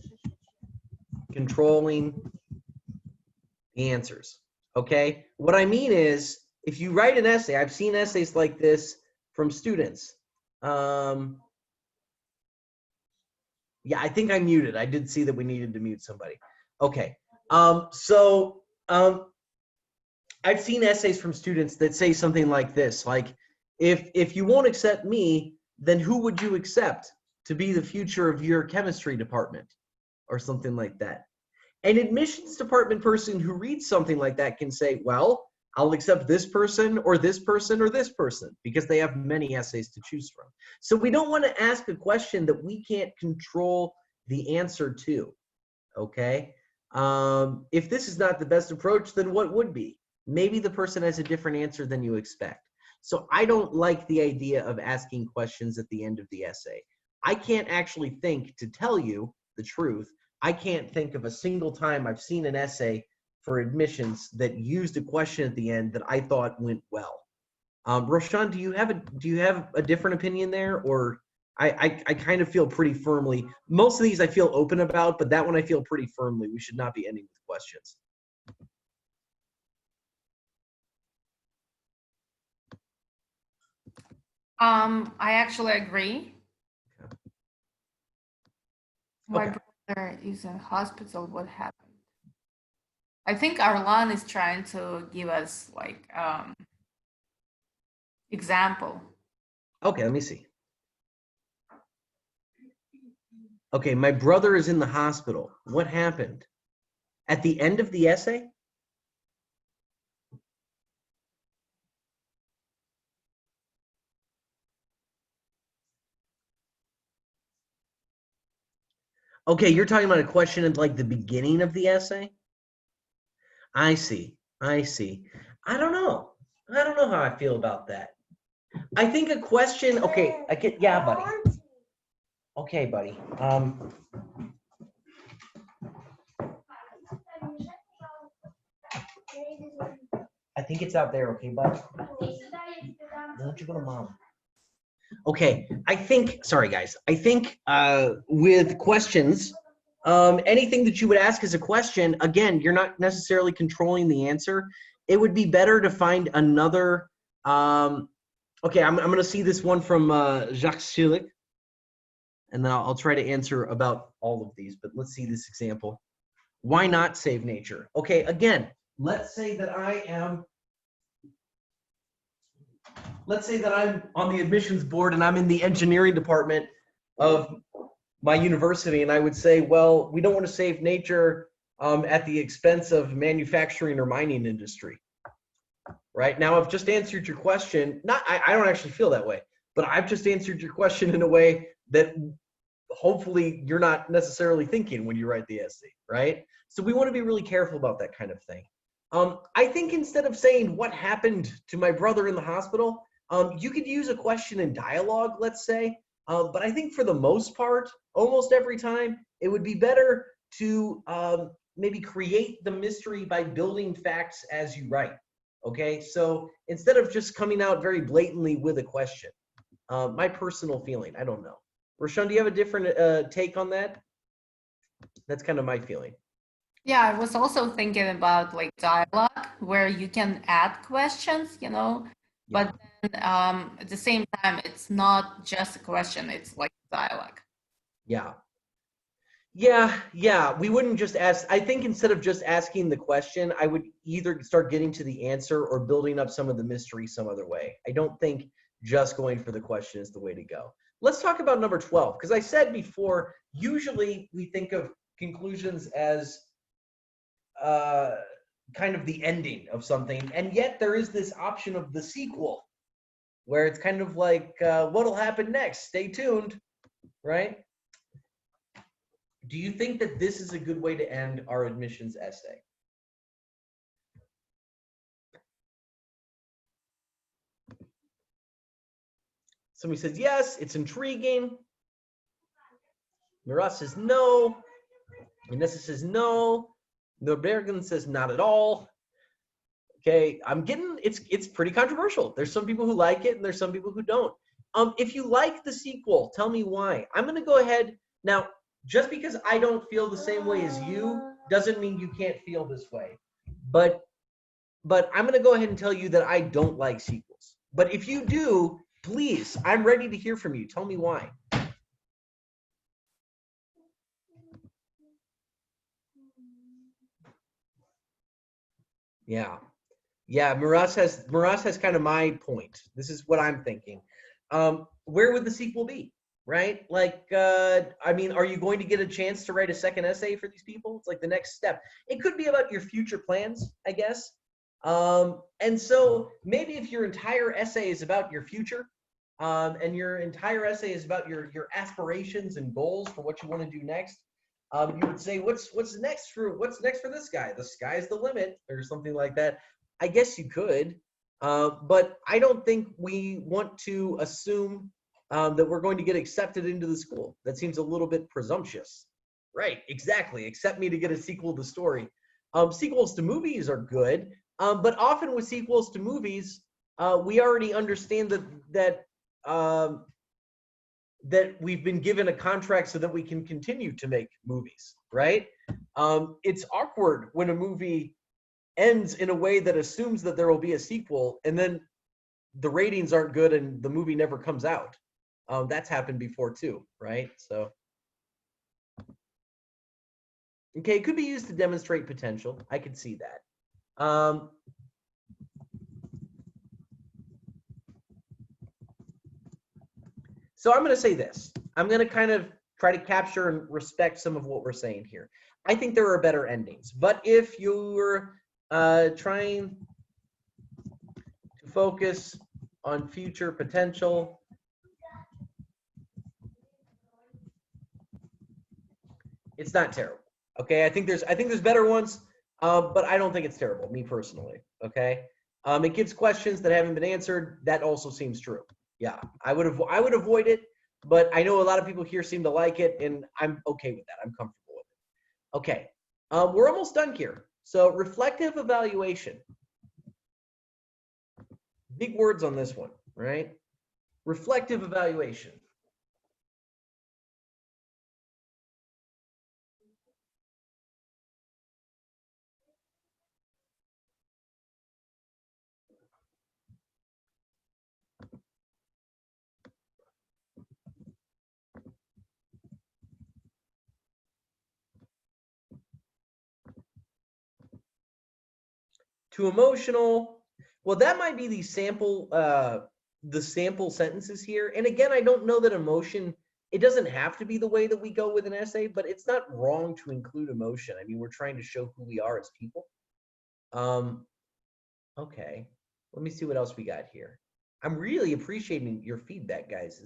controlling the answers, okay? What I mean is, if you write an essay, I've seen essays like this from students. Yeah, I think I muted. I did see that we needed to mute somebody. Okay. I've seen essays from students that say something like this, like, if you won't accept me, then who would you accept to be the future of your chemistry department, or something like that? An admissions department person who reads something like that can say, well, I'll accept this person or this person or this person, because they have many essays to choose from. So we don't want to ask a question that we can't control the answer to, okay? If this is not the best approach, then what would be? Maybe the person has a different answer than you expect. So I don't like the idea of asking questions at the end of the essay. I can't actually think, to tell you the truth, I can't think of a single time I've seen an essay for admissions that used a question at the end that I thought went well. Roshan, do you have a different opinion there, or I kind of feel pretty firmly, most of these I feel open about, but that one I feel pretty firmly we should not be ending with questions. I actually agree. Okay. My brother is in hospital. What happened? I think Arlan is trying to give us like example. Okay, let me see. Okay, my brother is in the hospital. What happened? At the end of the essay? Okay, you're talking about a question at like the beginning of the essay? I see. I see. I don't know. I don't know how I feel about that. I think a question, okay, I get, yeah, buddy. Okay, buddy. I think it's out there, okay, bud? Why don't you go to mom? Okay, I think, sorry guys, I think with questions, anything that you would ask as a question, again, you're not necessarily controlling the answer. It would be better to find another, okay, I'm going to see this one from Jacques Schilik, and then I'll try to answer about all of these, but let's see this example. Why not save nature? Okay, again, let's say that I'm on the admissions board and I'm in the engineering department of my university, and I would say, well, we don't want to save nature at the expense of manufacturing or mining industry. Right now, I've just answered your question. I don't actually feel that way, but I've just answered your question in a way that hopefully you're not necessarily thinking when you write the essay, right? So we want to be really careful about that kind of thing. I think instead of saying what happened to my brother in the hospital, you could use a question in dialogue, let's say. But I think for the most part, almost every time, it would be better to maybe create the mystery by building facts as you write. Okay, so instead of just coming out very blatantly with a question, my personal feeling, I don't know. Rashawn, do you have a different take on that? That's kind of my feeling. Yeah, I was also thinking about like dialogue where you can add questions, Yeah. but then at the same time, it's not just a question, it's like dialogue. Yeah. Yeah. We wouldn't just ask. I think instead of just asking the question, I would either start getting to the answer or building up some of the mystery some other way. I don't think just going for the question is the way to go. Let's talk about number 12, because I said before, usually we think of conclusions as kind of the ending of something, and yet there is this option of the sequel, where it's kind of like, what'll happen next? Stay tuned, right? Do you think that this is a good way to end our admissions essay? Somebody says yes, it's intriguing. Miras says no. Inessa says no. Norbergen says not at all. Okay, I'm getting it's pretty controversial. There's some people who like it and there's some people who don't. If you like the sequel, tell me why. I'm gonna go ahead now. Just because I don't feel the same way as you doesn't mean you can't feel this way. But I'm gonna go ahead and tell you that I don't like sequels. But if you do, please, I'm ready to hear from you. Tell me why. Yeah. Yeah, Miras has kind of my point. This is what I'm thinking. Where would the sequel be? Right? Like, I mean, are you going to get a chance to write a second essay for these people? It's like the next step. It could be about your future plans, I guess. And so maybe if your entire essay is about your future, and your entire essay is about your aspirations and goals for what you want to do next, you would say, what's next for this guy? The sky's the limit, or something like that. I guess you could, but I don't think we want to assume that we're going to get accepted into the school. That seems a little bit presumptuous. Right, exactly. Accept me to get a sequel to the story. Sequels to movies are good, but often with sequels to movies, we already understand um, that we've been given a contract so that we can continue to make movies, right? It's awkward when a movie ends in a way that assumes that there will be a sequel, and then the ratings aren't good and the movie never comes out. That's happened before too, right? So, okay, it could be used to demonstrate potential. I could see that. So I'm going to say this. I'm going to kind of try to capture and respect some of what we're saying here. I think there are better endings, but if you're trying to focus on future potential, it's not terrible. Okay, I think there's better ones, but I don't think it's terrible, me personally. Okay, it gives questions that haven't been answered. That also seems true. Yeah, I would avoid it, but I know a lot of people here seem to like it, and I'm okay with that. I'm comfortable with it. Okay, we're almost done here. So reflective evaluation. Big words on this one, right? Reflective evaluation. too emotional. Well, that might be the sample sentences here. And again, I don't know that emotion, it doesn't have to be the way that we go with an essay, but it's not wrong to include emotion. I mean, we're trying to show who we are as people. Okay, let me see what else we got here. I'm really appreciating your feedback, guys.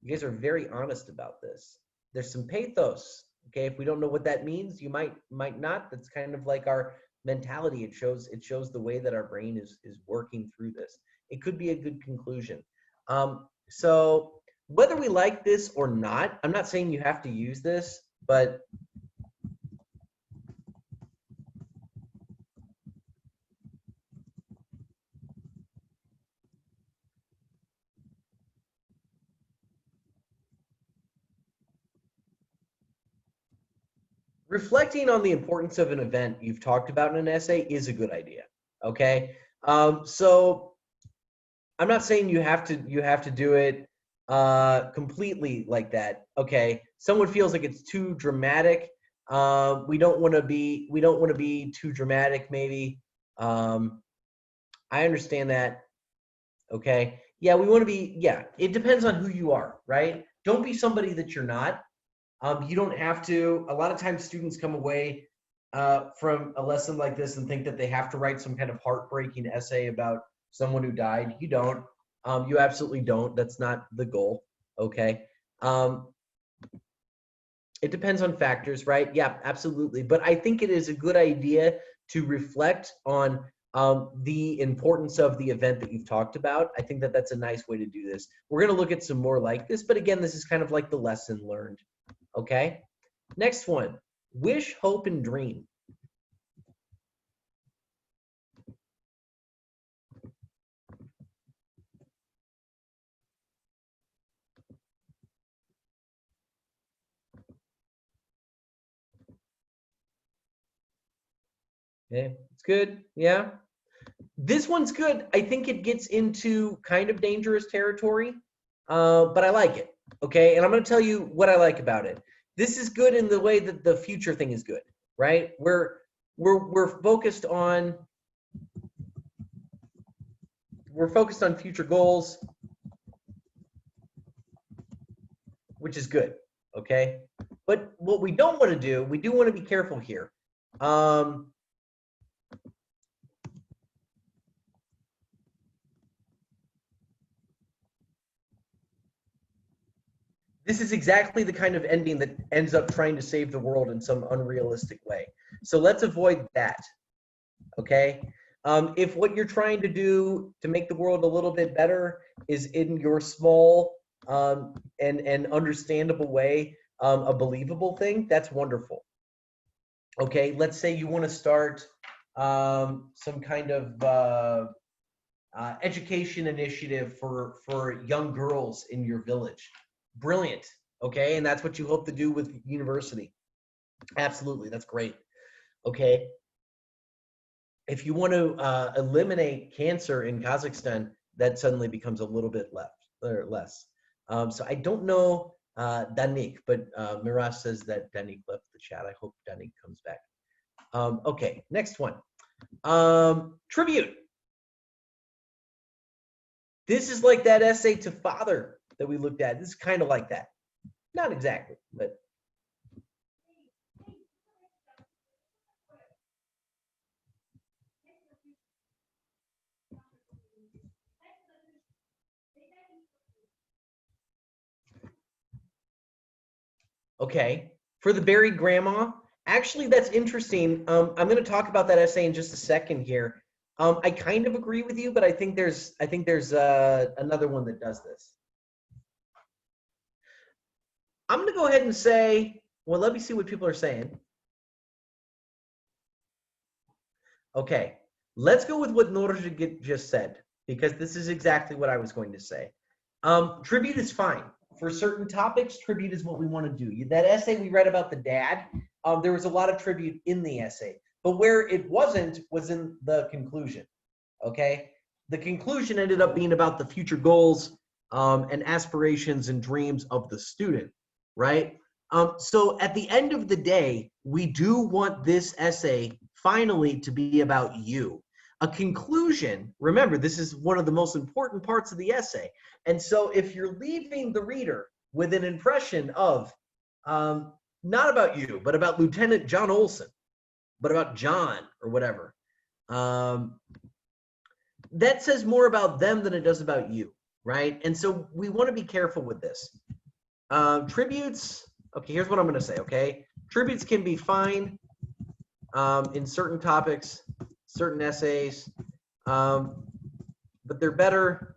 You guys are very honest about this. There's some pathos. Okay, if we don't know what that means, you might not. That's kind of like our mentality. It shows the way that our brain is working through this. It could be a good conclusion. So whether we like this or not, I'm not saying you have to use this, but reflecting on the importance of an event you've talked about in an essay is a good idea. Okay, so I'm not saying you have to do it completely like that. Okay, someone feels like it's too dramatic. We don't want to be too dramatic. Maybe I understand that. Okay, yeah, we want to be. Yeah, it depends on who you are, right? Don't be somebody that you're not. You don't have to. A lot of times, students come away from a lesson like this and think that they have to write some kind of heartbreaking essay about someone who died. You don't. You absolutely don't. That's not the goal. Okay. It depends on factors, right? Yeah, absolutely. But I think it is a good idea to reflect on the importance of the event that you've talked about. I think that that's a nice way to do this. We're going to look at some more like this, but again, this is kind of like the lesson learned. Okay. Next one, wish, hope, and dream. Okay, it's good. Yeah. This one's good. I think it gets into kind of dangerous territory, but I like it. Okay, and I'm going to tell you what I like about it. This is good in the way that the future thing is good, right? We're focused on future goals, which is good. Okay, but what we don't want to do, we do want to be careful here. This is exactly the kind of ending that ends up trying to save the world in some unrealistic way. So let's avoid that. Okay. If what you're trying to do to make the world a little bit better is in your small and understandable way, a believable thing, that's wonderful. Okay. Let's say you want to start some kind of education initiative for young girls in your village. Brilliant. Okay, and that's what you hope to do with university. Absolutely, that's great. Okay, if you want to eliminate cancer in Kazakhstan, that suddenly becomes a little bit less. So I don't know Danik, but Miraz says that Danik left the chat. I hope Danik comes back. Okay, next one. Tribute. This is like that essay to father that we looked at. This is kind of like that. Not exactly, but. Okay, for the buried grandma, actually that's interesting. I'm going to talk about that essay in just a second here. I kind of agree with you, but I think there's another one that does this. I'm going to go ahead and say, well, let me see what people are saying. Okay, let's go with what Norja just said, because this is exactly what I was going to say. Tribute is fine. For certain topics, tribute is what we want to do. That essay we read about the dad, there was a lot of tribute in the essay. But where it wasn't was in the conclusion, okay? The conclusion ended up being about the future goals and aspirations and dreams of the student, right? So at the end of the day, we do want this essay finally to be about you. a conclusion. Remember, this is one of the most important parts of the essay. And so if you're leaving the reader with an impression of, not about you, but about Lieutenant John Olson, but about John or whatever, that says more about them than it does about you, right? And so we want to be careful with this. Tributes, okay, here's what I'm going to say, okay? Tributes can be fine in certain topics, certain essays, but they're better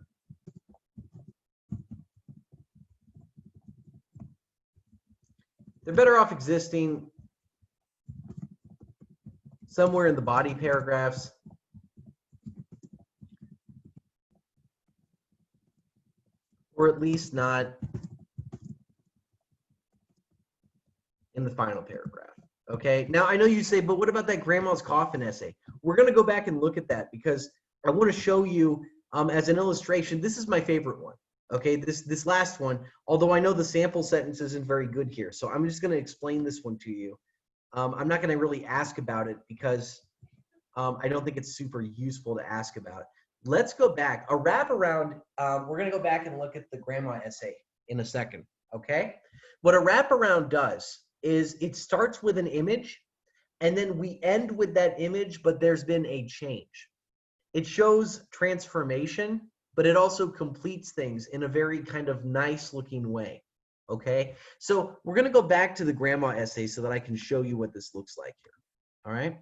off existing somewhere in the body paragraphs, or at least not in the final paragraph. Okay, now I know you say, but what about that grandma's coffin essay? We're going to go back and look at that because I want to show you as an illustration. This is my favorite one. Okay, this last one, although I know the sample sentence isn't very good here, so I'm just going to explain this one to you. I'm not going to really ask about it because I don't think it's super useful to ask about. Let's go back. A wraparound, we're going to go back and look at the grandma essay in a second, okay? What a wraparound does is it starts with an image, and then we end with that image, but there's been a change. It shows transformation, but it also completes things in a very kind of nice looking way, okay? So we're going to go back to the grandma essay so that I can show you what this looks like here, all right?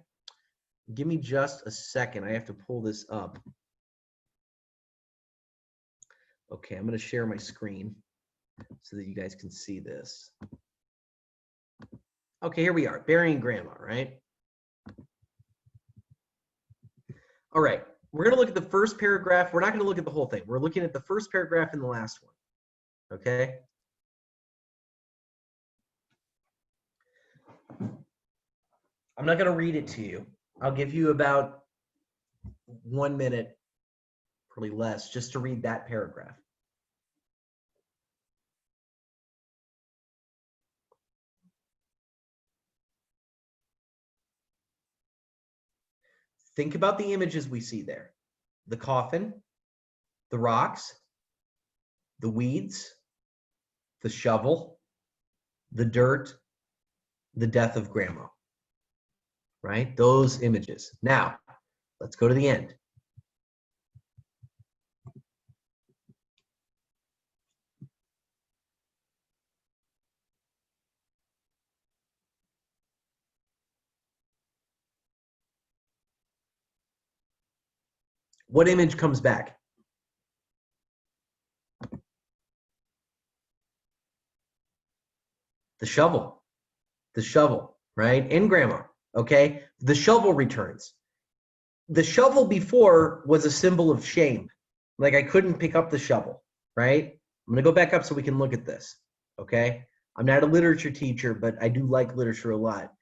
Give me just a second. I have to pull this up. Okay, I'm going to share my screen so that you guys can see this. Okay, here we are, burying grandma, right? All right, we're going to look at the first paragraph. We're not going to look at the whole thing. We're looking at the first paragraph and the last one, okay? I'm not going to read it to you. I'll give you about 1 minute, probably less, just to read that paragraph. Think about the images we see there. The coffin, the rocks, the weeds, the shovel, the dirt, the death of grandma, right? Those images. Now, let's go to the end. What image comes back? The shovel, right? And grandma, okay? The shovel returns. The shovel before was a symbol of shame. Like I couldn't pick up the shovel, right? I'm gonna go back up so we can look at this, okay? I'm not a literature teacher, but I do like literature a lot.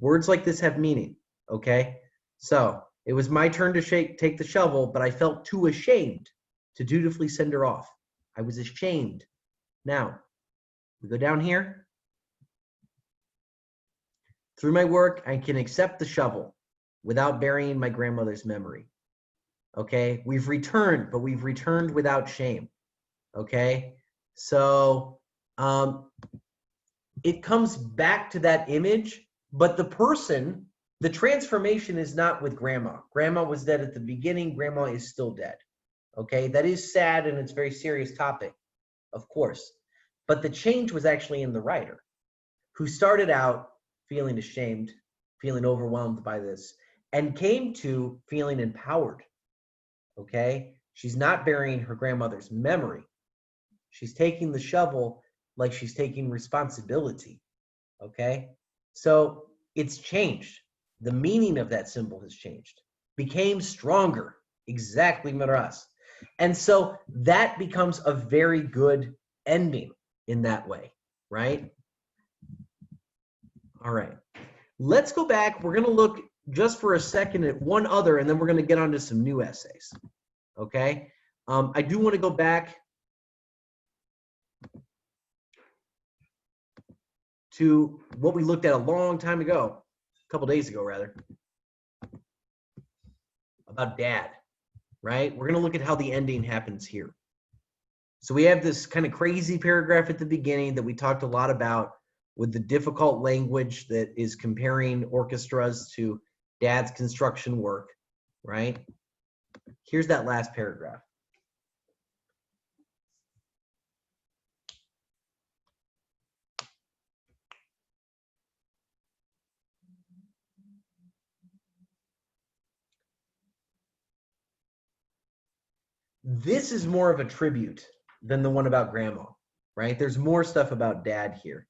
Words like this have meaning, okay? So it was my turn to take the shovel, but I felt too ashamed to dutifully send her off. I was ashamed. Now, we go down here. Through my work, I can accept the shovel without burying my grandmother's memory. Okay, we've returned, but we've returned without shame. Okay, so it comes back to that image, but the person, the transformation is not with grandma. Grandma was dead at the beginning, grandma is still dead. Okay, that is sad and it's a very serious topic, of course. But the change was actually in the writer, who started out feeling ashamed, feeling overwhelmed by this, and came to feeling empowered, okay? She's not burying her grandmother's memory. She's taking the shovel like she's taking responsibility, okay? So it's changed. The meaning of that symbol has changed, became stronger, exactly, Miraz. And so that becomes a very good ending in that way, right? All right, let's go back. We're going to look just for a second at one other, and then we're going to get on to some new essays, okay? I do want to go back to what we looked at a long time ago, a couple days ago, rather. about dad, right? We're going to look at how the ending happens here. So we have this kind of crazy paragraph at the beginning that we talked a lot about with the difficult language that is comparing orchestras to dad's construction work, right? Here's that last paragraph. This is more of a tribute than the one about grandma, right? There's more stuff about dad here.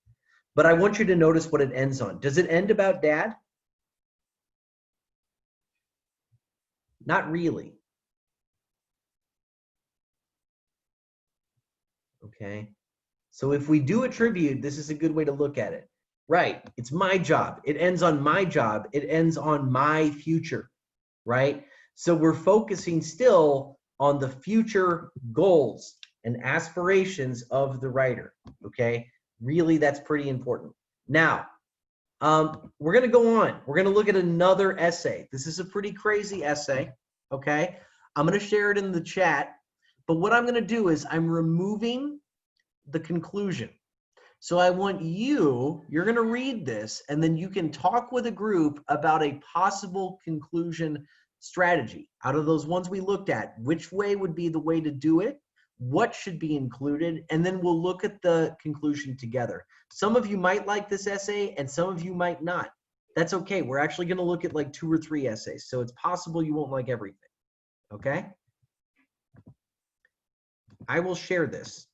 But I want you to notice what it ends on. Does it end about dad? Not really. Okay. So if we do a tribute, this is a good way to look at it. Right. It's my job. It ends on my job. It ends on my future, right? So we're focusing still on the future goals and aspirations of the writer, okay? Really, that's pretty important. Now, we're going to go on. We're going to look at another essay. This is a pretty crazy essay, okay? I'm going to share it in the chat, but what I'm going to do is I'm removing the conclusion. So I want you're going to read this, and then you can talk with a group about a possible conclusion strategy. Out of those ones we looked at, which way would be the way to do it? What should be included? And then we'll look at the conclusion together. Some of you might like this essay, and some of you might not. That's okay. We're actually going to look at like 2 or 3 essays, so it's possible you won't like everything. Okay? I will share this.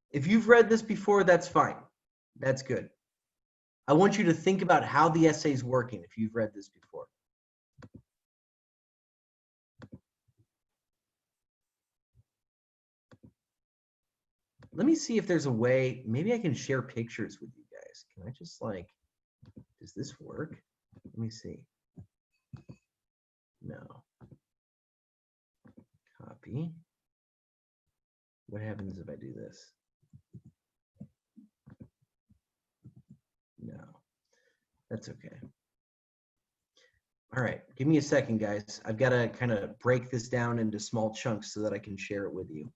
If you've read this before, that's fine. That's good. I want you to think about how the essay is working if you've read this before. Let me see if there's a way, maybe I can share pictures with you guys. Can I just like, does this work? Let me see. No. Copy. What happens if I do this? No, that's okay. All right, give me a second, guys. I've got to kind of break this down into small chunks so that I can share it with you.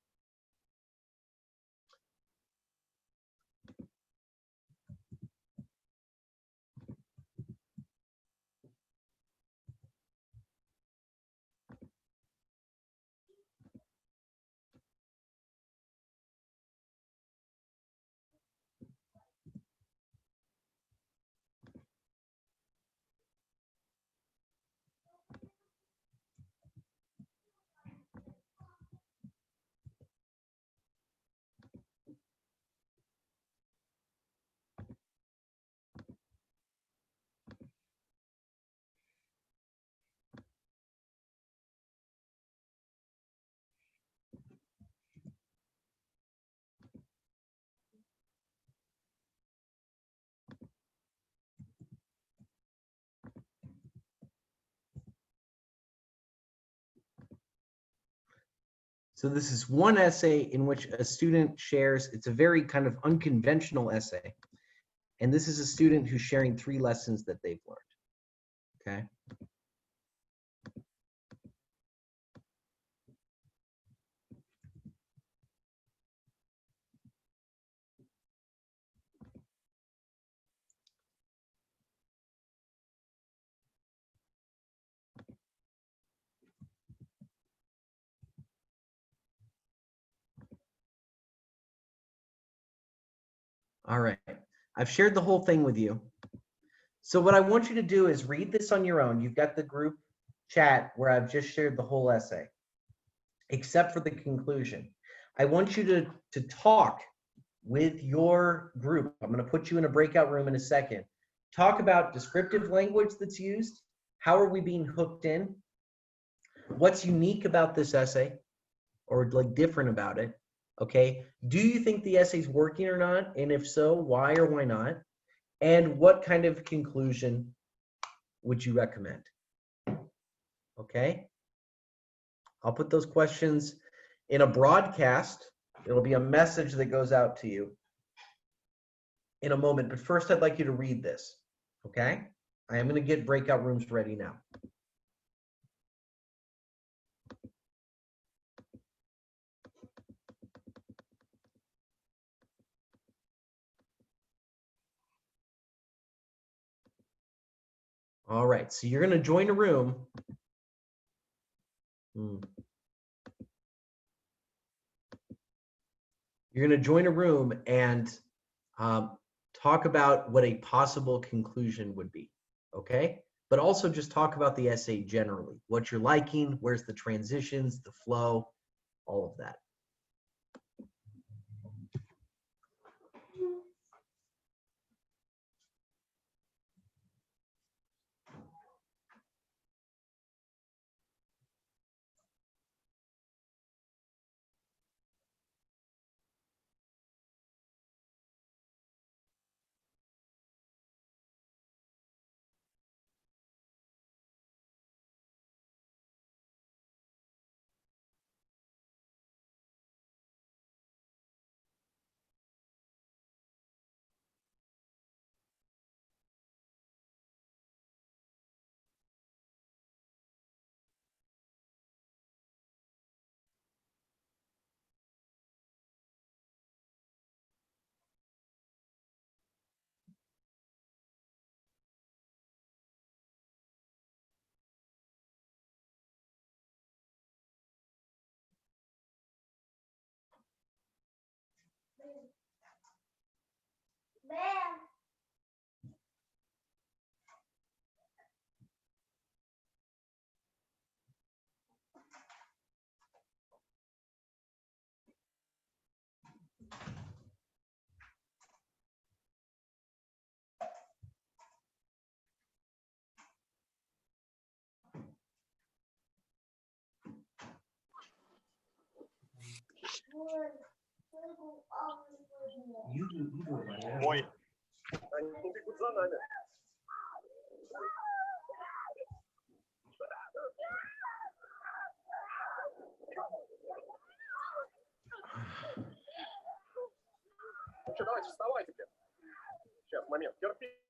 So this is one essay in which a student shares, it's a very kind of unconventional essay. And this is a student who's sharing 3 lessons that they've learned, okay? All right, I've shared the whole thing with you. So what I want you to do is read this on your own. You've got the group chat where I've just shared the whole essay, except for the conclusion. I want you to talk with your group. I'm going to put you in a breakout room in a second. Talk about descriptive language that's used. How are we being hooked in? What's unique about this essay or like different about it? Okay. Do you think the essay's working or not? And if so, why or why not? And what kind of conclusion would you recommend? Okay. I'll put those questions in a broadcast. It'll be a message that goes out to you in a moment. But first, I'd like you to read this. Okay. I am going to get breakout rooms ready now. All right. So you're going to join a room. You're going to join a room and talk about what a possible conclusion would be. Okay. But also just talk about the essay generally, what you're liking, where's the transitions, the flow, all of that. Мой. Они бегут за нами. Ну что, давайте, вставайте, блин. Сейчас, момент, терпи.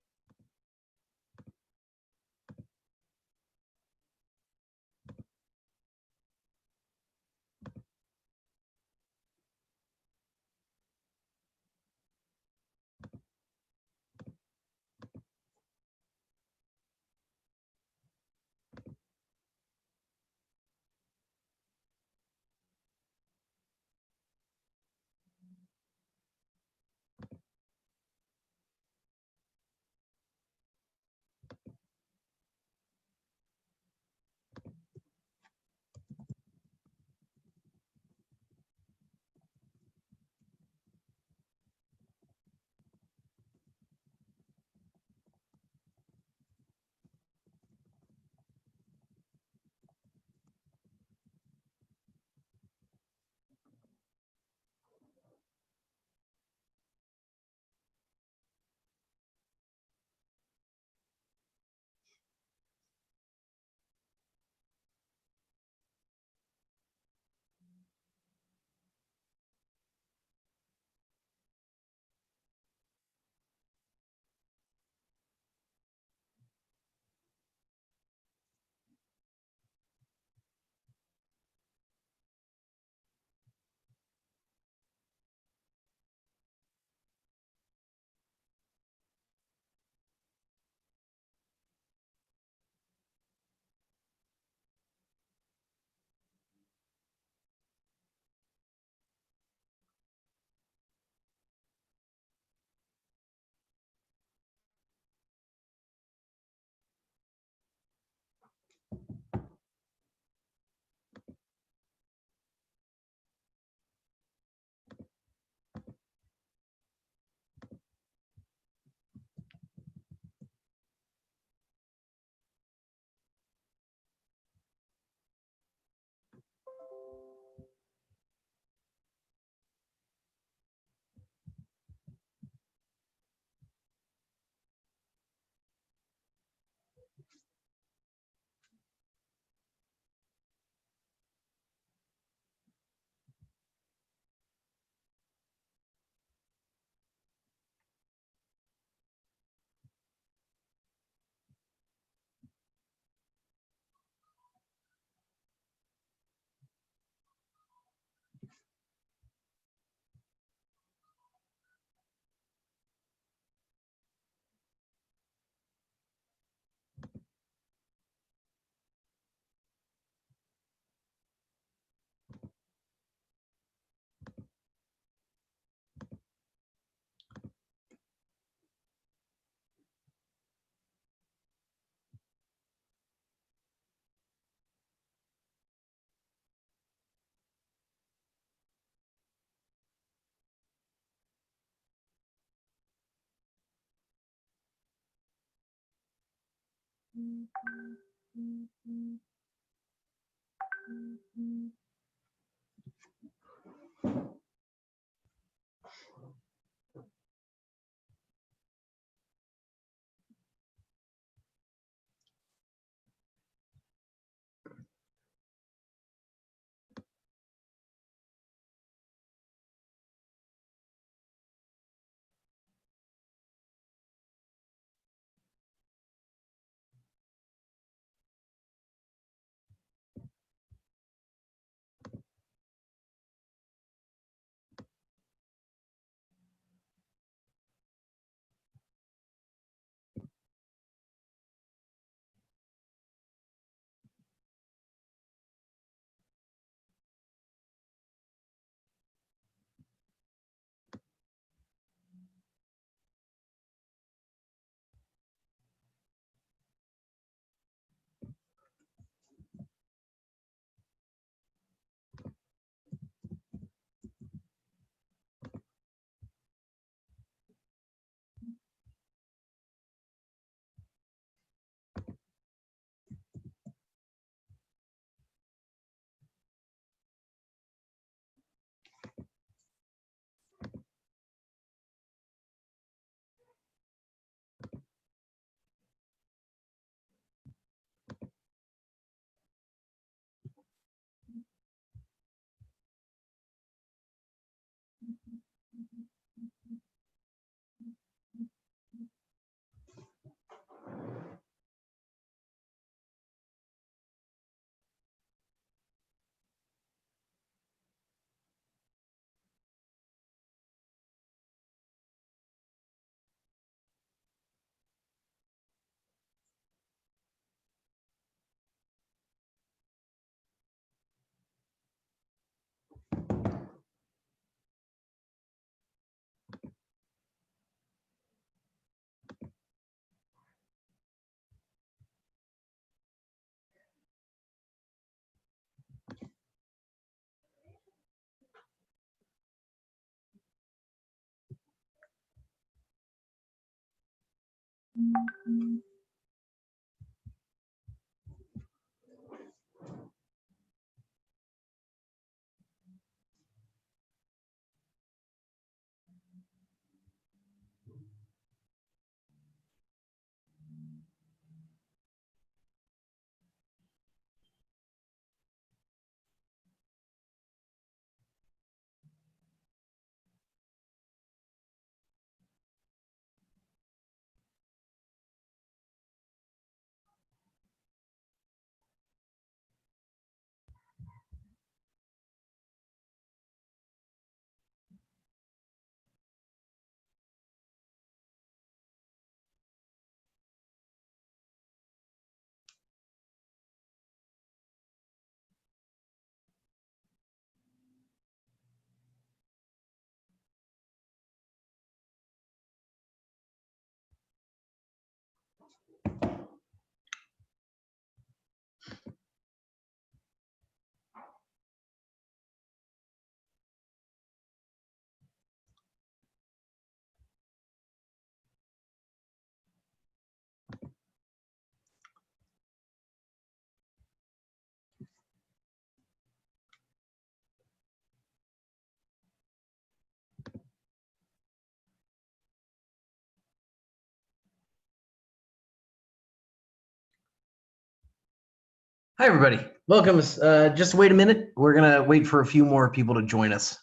Hi, everybody. Welcome. Just wait a minute. We're going to wait for a few more people to join us.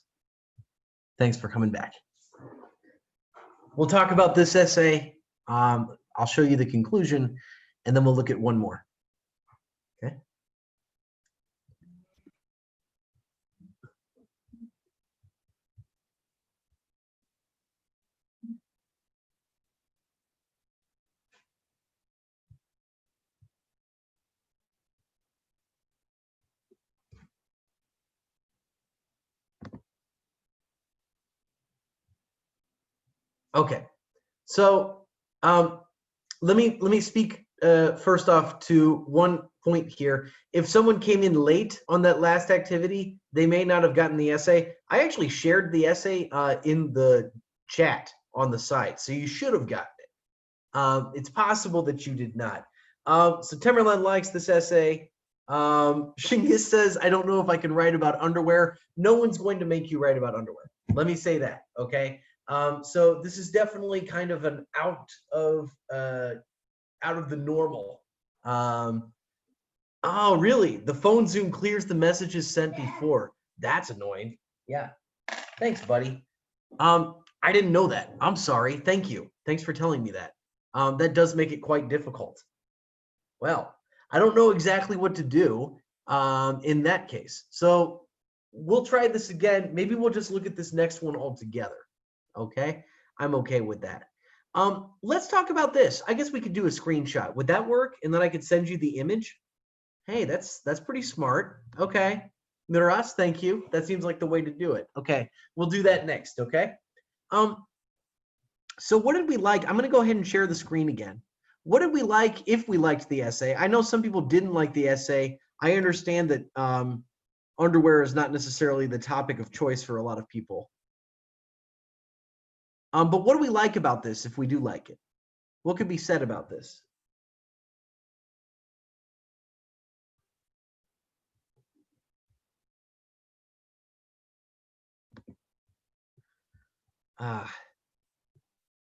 Thanks for coming back. We'll talk about this essay. I'll show you the conclusion, and then we'll look at one more. Okay. Okay. So let me speak first off to one point here. If someone came in late on that last activity, they may not have gotten the essay. I actually shared the essay in the chat on the site, so you should have gotten it. It's possible that you did not. So Timberland likes this essay. Shingis says, I don't know if I can write about underwear. No one's going to make you write about underwear. Let me say that, okay? So this is definitely kind of an out of the normal. Oh, really? The phone Zoom clears the messages sent before. That's annoying. Yeah. Thanks, buddy. I didn't know that. I'm sorry. Thank you. Thanks for telling me that. That does make it quite difficult. Well, I don't know exactly what to do in that case. So we'll try this again. Maybe we'll just look at this next one all together. Okay? I'm okay with that. Let's talk about this. I guess we could do a screenshot. Would that work? And then I could send you the image? Hey, that's pretty smart. Okay. Miras, thank you. That seems like the way to do it. Okay. We'll do that next, okay? So what did we like? I'm going to go ahead and share the screen again. What did we like if we liked the essay? I know some people didn't like the essay. I understand that underwear is not necessarily the topic of choice for a lot of people. But what do we like about this if we do like it? What could be said about this?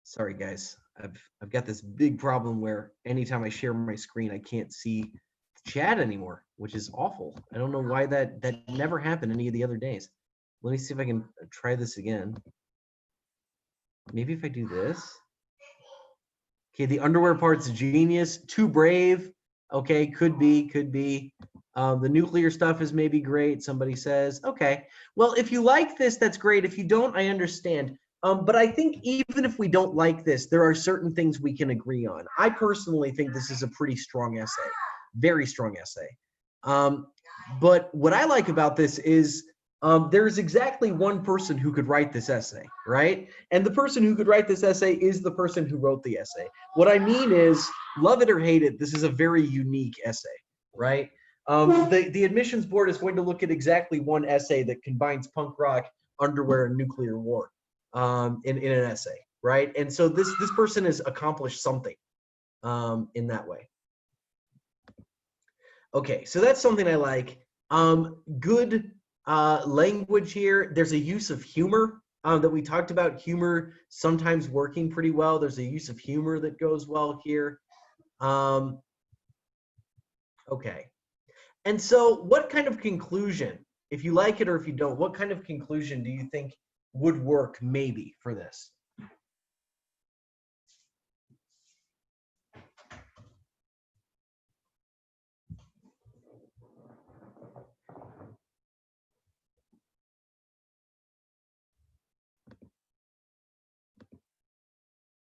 Sorry guys, I've got this big problem where anytime I share my screen, I can't see the chat anymore, which is awful. I don't know why that never happened any of the other days. Let me see if I can try this again. Maybe if I do this. Okay, the underwear part's genius. Too brave. Okay, could be. The nuclear stuff is maybe great, somebody says. Okay, well, if you like this, that's great. If you don't, I understand. But I think even if we don't like this, there are certain things we can agree on. I personally think this is a pretty strong essay, very strong essay. But what I like about this is there's exactly one person who could write this essay, right? And the person who could write this essay is the person who wrote the essay. What I mean is, love it or hate it, this is a very unique essay, right? The admissions board is going to look at exactly one essay that combines punk rock, underwear, and nuclear war in an essay, right? And so this person has accomplished something in that way. Okay, so that's something I like. Good language here. There's a use of humor that we talked about. Humor sometimes working pretty well. There's a use of humor that goes well here. Okay. And so what kind of conclusion, if you like it or if you don't, what kind of conclusion do you think would work maybe for this?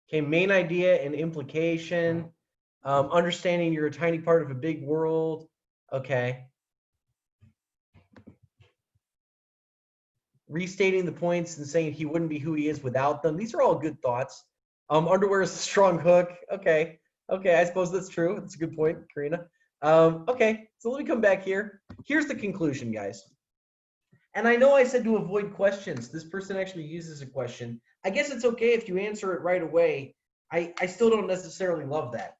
Okay, main idea and implication, understanding you're a tiny part of a big world. Okay. Restating the points and saying he wouldn't be who he is without them. These are all good thoughts. Underwear is a strong hook. Okay. Okay, I suppose that's true. That's a good point, Karina. Okay, so let me come back here. Here's the conclusion, guys. And I know I said to avoid questions. This person actually uses a question. I guess it's okay if you answer it right away. I still don't necessarily love that.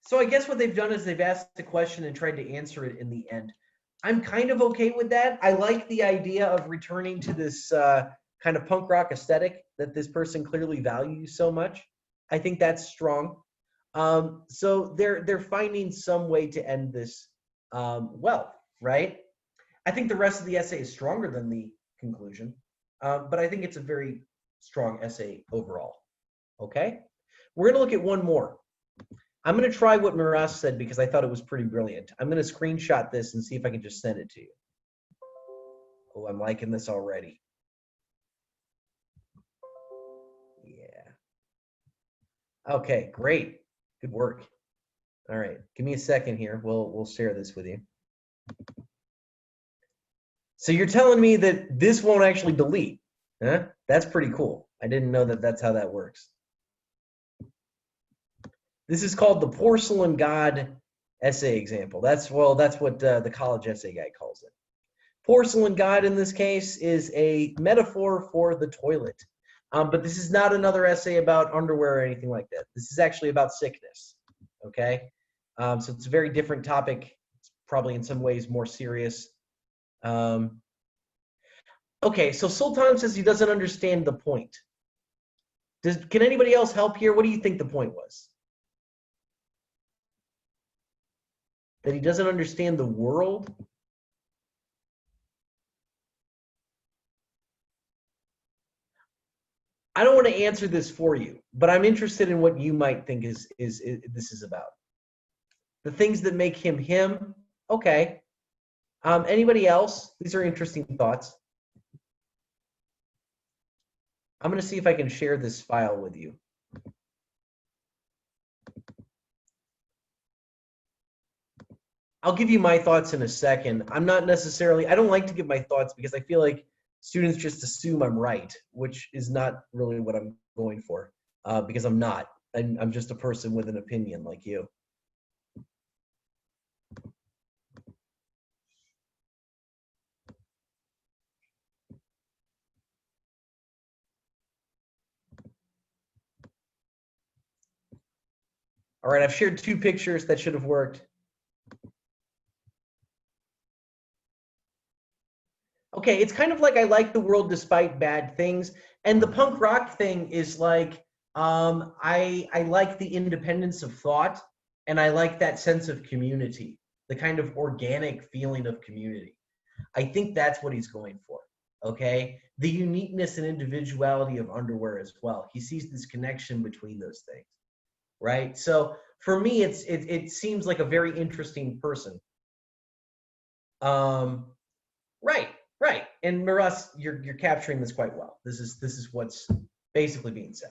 So I guess what they've done is they've asked the question and tried to answer it in the end. I'm kind of okay with that. I like the idea of returning to this kind of punk rock aesthetic that this person clearly values so much. I think that's strong. So they're finding some way to end this well, right? I think the rest of the essay is stronger than the conclusion, but I think it's a very strong essay overall. Okay, we're gonna look at one more. I'm going to try what Miras said because I thought it was pretty brilliant. I'm going to screenshot this and see if I can just send it to you. Oh, I'm liking this already. Yeah. Okay, great. Good work. All right, give me a second here. We'll share this with you. So you're telling me that this won't actually delete, huh? That's pretty cool. I didn't know that that's how that works. This is called the Porcelain God essay example. That's what the college essay guy calls it. Porcelain God in this case is a metaphor for the toilet. But this is not another essay about underwear or anything like that. This is actually about sickness, okay? So it's a very different topic. It's probably in some ways more serious. Okay, so Sultan says he doesn't understand the point. Can anybody else help here? What do you think the point was? That he doesn't understand the world? I don't want to answer this for you, but I'm interested in what you might think is this is about. The things that make him him. Okay. Anybody else? These are interesting thoughts. I'm going to see if I can share this file with you. I'll give you my thoughts in a second. I don't like to give my thoughts because I feel like students just assume I'm right, which is not really what I'm going for, because I'm not. I'm just a person with an opinion like you. All right, I've shared 2 pictures that should have worked. Okay, it's kind of like I like the world despite bad things. And the punk rock thing is like, I like the independence of thought, and I like that sense of community, the kind of organic feeling of community. I think that's what he's going for, okay? The uniqueness and individuality of underwear as well. He sees this connection between those things, right? So for me, it seems like a very interesting person. Right, right. And Miras, you're capturing this quite well. This is what's basically being said.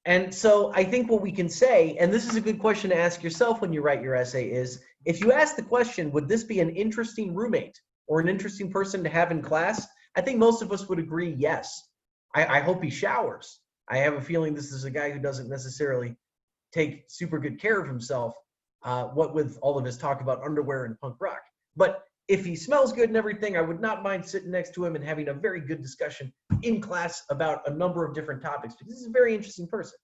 And so I think what we can say, and this is a good question to ask yourself when you write your essay, is if you ask the question, would this be an interesting roommate or an interesting person to have in class? I think most of us would agree yes. I hope he showers. I have a feeling this is a guy who doesn't necessarily take super good care of himself, what with all of his talk about underwear and punk rock. But if he smells good and everything, I would not mind sitting next to him and having a very good discussion in class about a number of different topics, because this is a very interesting person,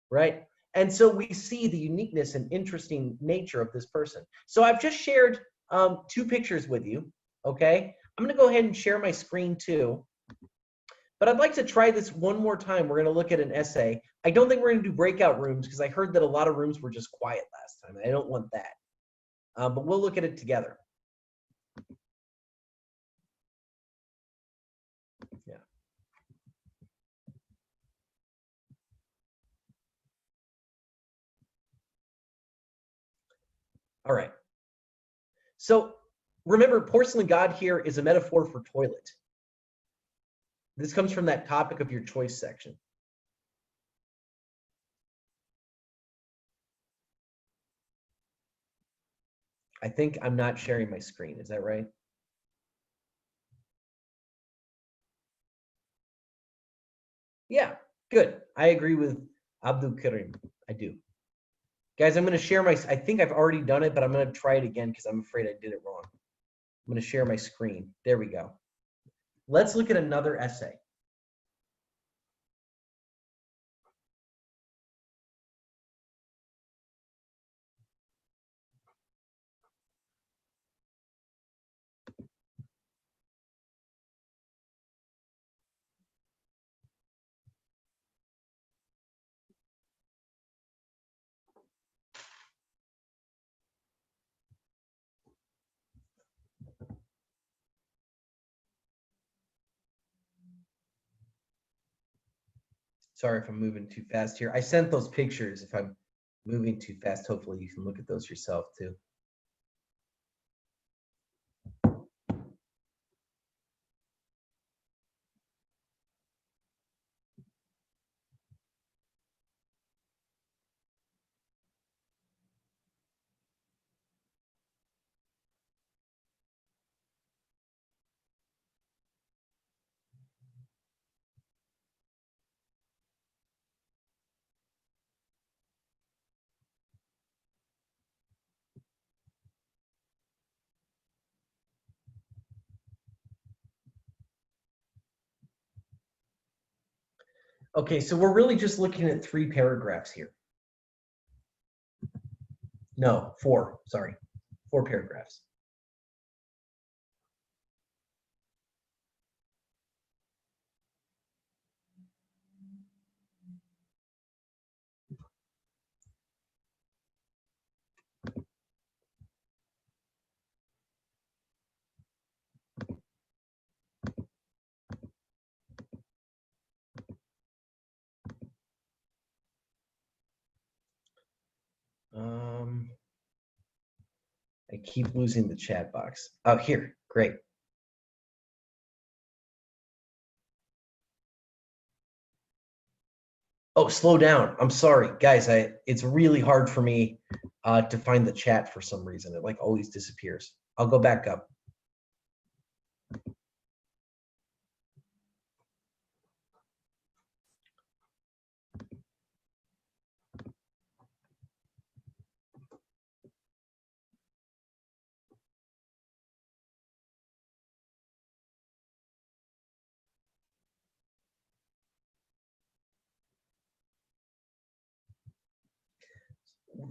right? And so we see the uniqueness and interesting nature of this person. So I've just shared 2 pictures with you, okay? I'm gonna go ahead and share my screen too. But I'd like to try this one more time. We're gonna look at an essay. I don't think we're gonna do breakout rooms because I heard that a lot of rooms were just quiet last time. I don't want that. But we'll look at it together. Yeah. All right. So remember, porcelain god here is a metaphor for toilet. This comes from that topic of your choice section. I think I'm not sharing my screen. Is that right? Yeah, good. I agree with Abdul Karim. I do. Guys, I'm going to share I think I've already done it, but I'm going to try it again because I'm afraid I did it wrong. I'm going to share my screen. There we go. Let's look at another essay. Sorry if I'm moving too fast here. I sent those pictures. If I'm moving too fast, hopefully you can look at those yourself too. Okay, so we're really just looking at 3 paragraphs here. No, 4, sorry. 4 paragraphs. I keep losing the chat box. Oh, here, great. Oh, slow down. I'm sorry, guys. It's really hard for me to find the chat for some reason. It like always disappears. I'll go back up.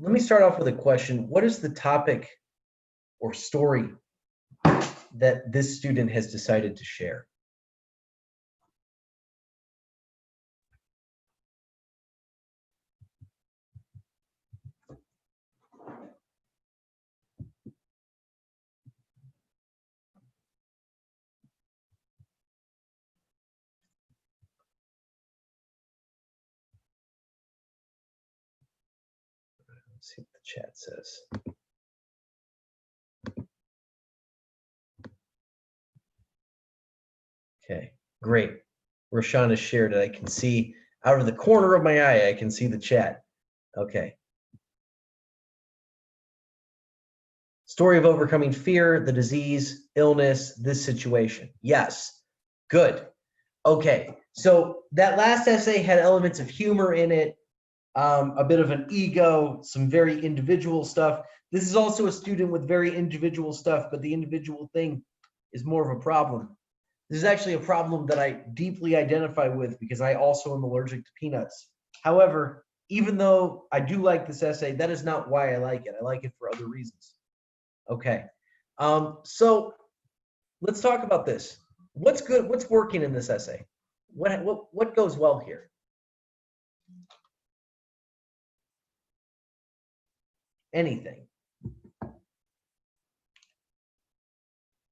Let me start off with a question. What is the topic or story that this student has decided to share? Let's see what the chat says. Okay, great. Rashawn has shared it. I can see out of the corner of my eye, I can see the chat. Okay. Story of overcoming fear, the disease, illness, this situation. Yes, good. Okay, so that last essay had elements of humor in it, a bit of an ego, some very individual stuff. This is also a student with very individual stuff, but the individual thing is more of a problem. This is actually a problem that I deeply identify with because I also am allergic to peanuts. However, even though I do like this essay, that is not why I like it. I like it for other reasons. Okay, so let's talk about this. What's good? What's working in this essay? What goes well here? Anything?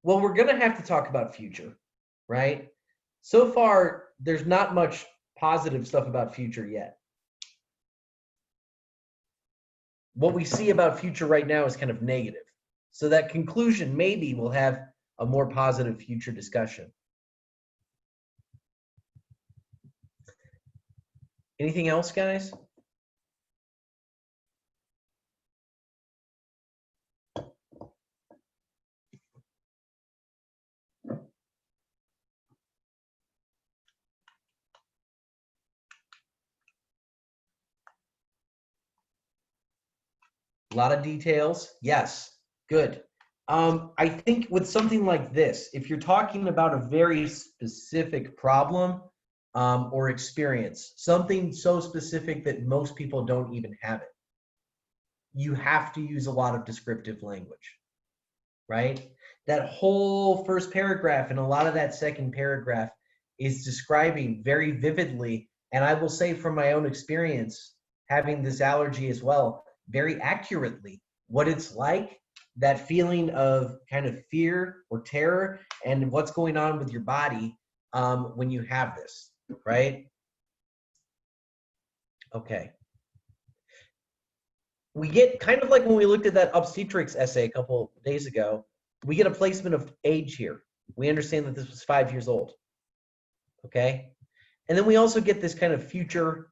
Well, we're gonna have to talk about future, right? So far, there's not much positive stuff about future yet. What we see about future right now is kind of negative. So that conclusion, maybe we'll have a more positive future discussion. Anything else, guys? A lot of details. Yes, good. I think with something like this, if you're talking about a very specific problem or experience, something so specific that most people don't even have it, you have to use a lot of descriptive language, right? That whole first paragraph and a lot of that second paragraph is describing very vividly, and I will say from my own experience, having this allergy as well, very accurately what it's like, that feeling of kind of fear or terror and what's going on with your body when you have this, right? Okay. We get kind of like when we looked at that obstetrics essay a couple days ago, we get a placement of age here. We understand that this was 5 years old, okay? And then we also get this kind of future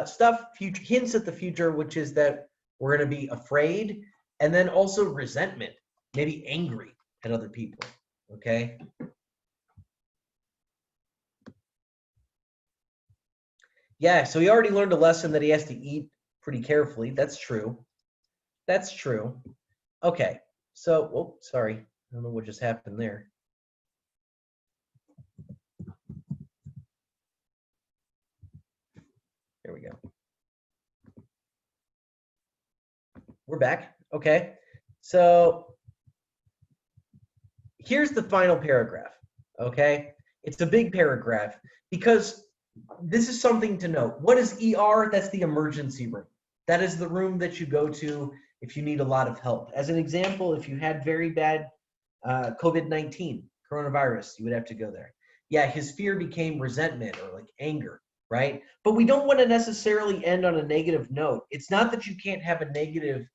stuff, future hints at the future, which is that we're going to be afraid, and then also resentment, maybe angry at other people, okay? Yeah, so he already learned a lesson that he has to eat pretty carefully. That's true. That's true. Okay, so, oh, sorry. I don't know what just happened there. There we go. We're back. Okay. So here's the final paragraph. Okay. It's a big paragraph because this is something to note. What is ER? That's the emergency room. That is the room that you go to if you need a lot of help. As an example, if you had very bad COVID-19, coronavirus, you would have to go there. Yeah, his fear became resentment or like anger, right? But we don't want to necessarily end on a negative note. It's not that you can't have a negative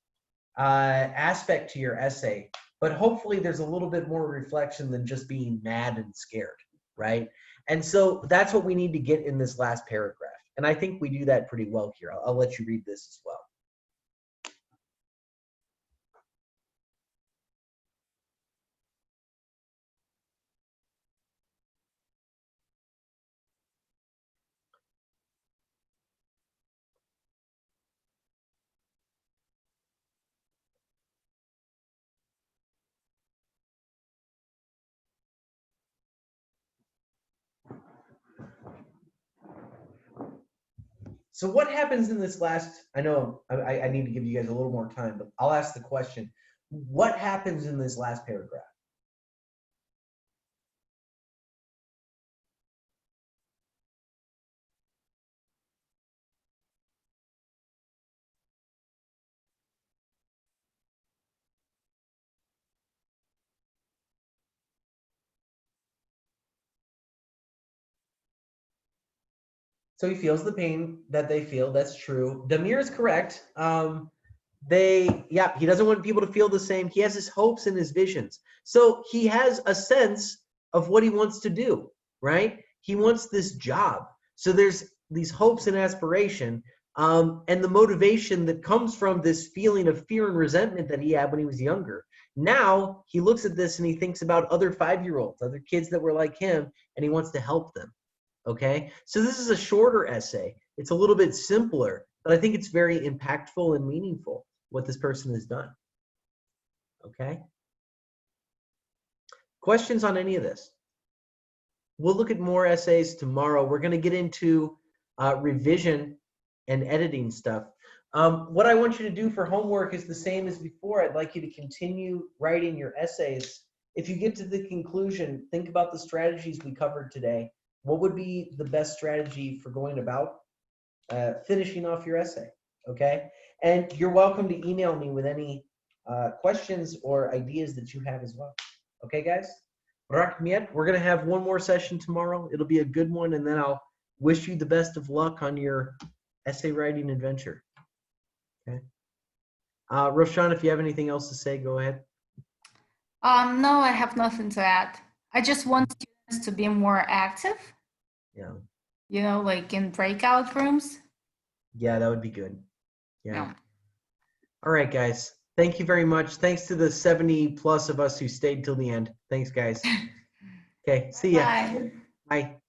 aspect to your essay, but hopefully there's a little bit more reflection than just being mad and scared, right? And so that's what we need to get in this last paragraph. And I think we do that pretty well here. I'll let you read this as well. So what happens in this last, I know I need to give you guys a little more time, but I'll ask the question. What happens in this last paragraph? So he feels the pain that they feel. That's true. Damir is correct. He doesn't want people to feel the same. He has his hopes and his visions. So he has a sense of what he wants to do, right? He wants this job. So there's these hopes and aspiration, and the motivation that comes from this feeling of fear and resentment that he had when he was younger. Now he looks at this and he thinks about other 5-year-olds, other kids that were like him, and he wants to help them. Okay, so this is a shorter essay. It's a little bit simpler, but I think it's very impactful and meaningful what this person has done. Okay, questions on any of this? We'll look at more essays tomorrow. We're going to get into revision and editing stuff. What I want you to do for homework is the same as before. I'd like you to continue writing your essays. If you get to the conclusion, think about the strategies we covered today. What would be the best strategy for going about finishing off your essay, okay? And you're welcome to email me with any questions or ideas that you have as well. Okay, guys? We're going to have one more session tomorrow. It'll be a good one, and then I'll wish you the best of luck on your essay writing adventure. Okay? Roshan, if you have anything else to say, go ahead. No, I have nothing to add. I just want students to be more active. Yeah. You know, like in breakout rooms. Yeah, that would be good. Yeah. All right, guys. Thank you very much. Thanks to the 70 plus of us who stayed till the end. Thanks, guys. Okay, see ya. Bye. Bye.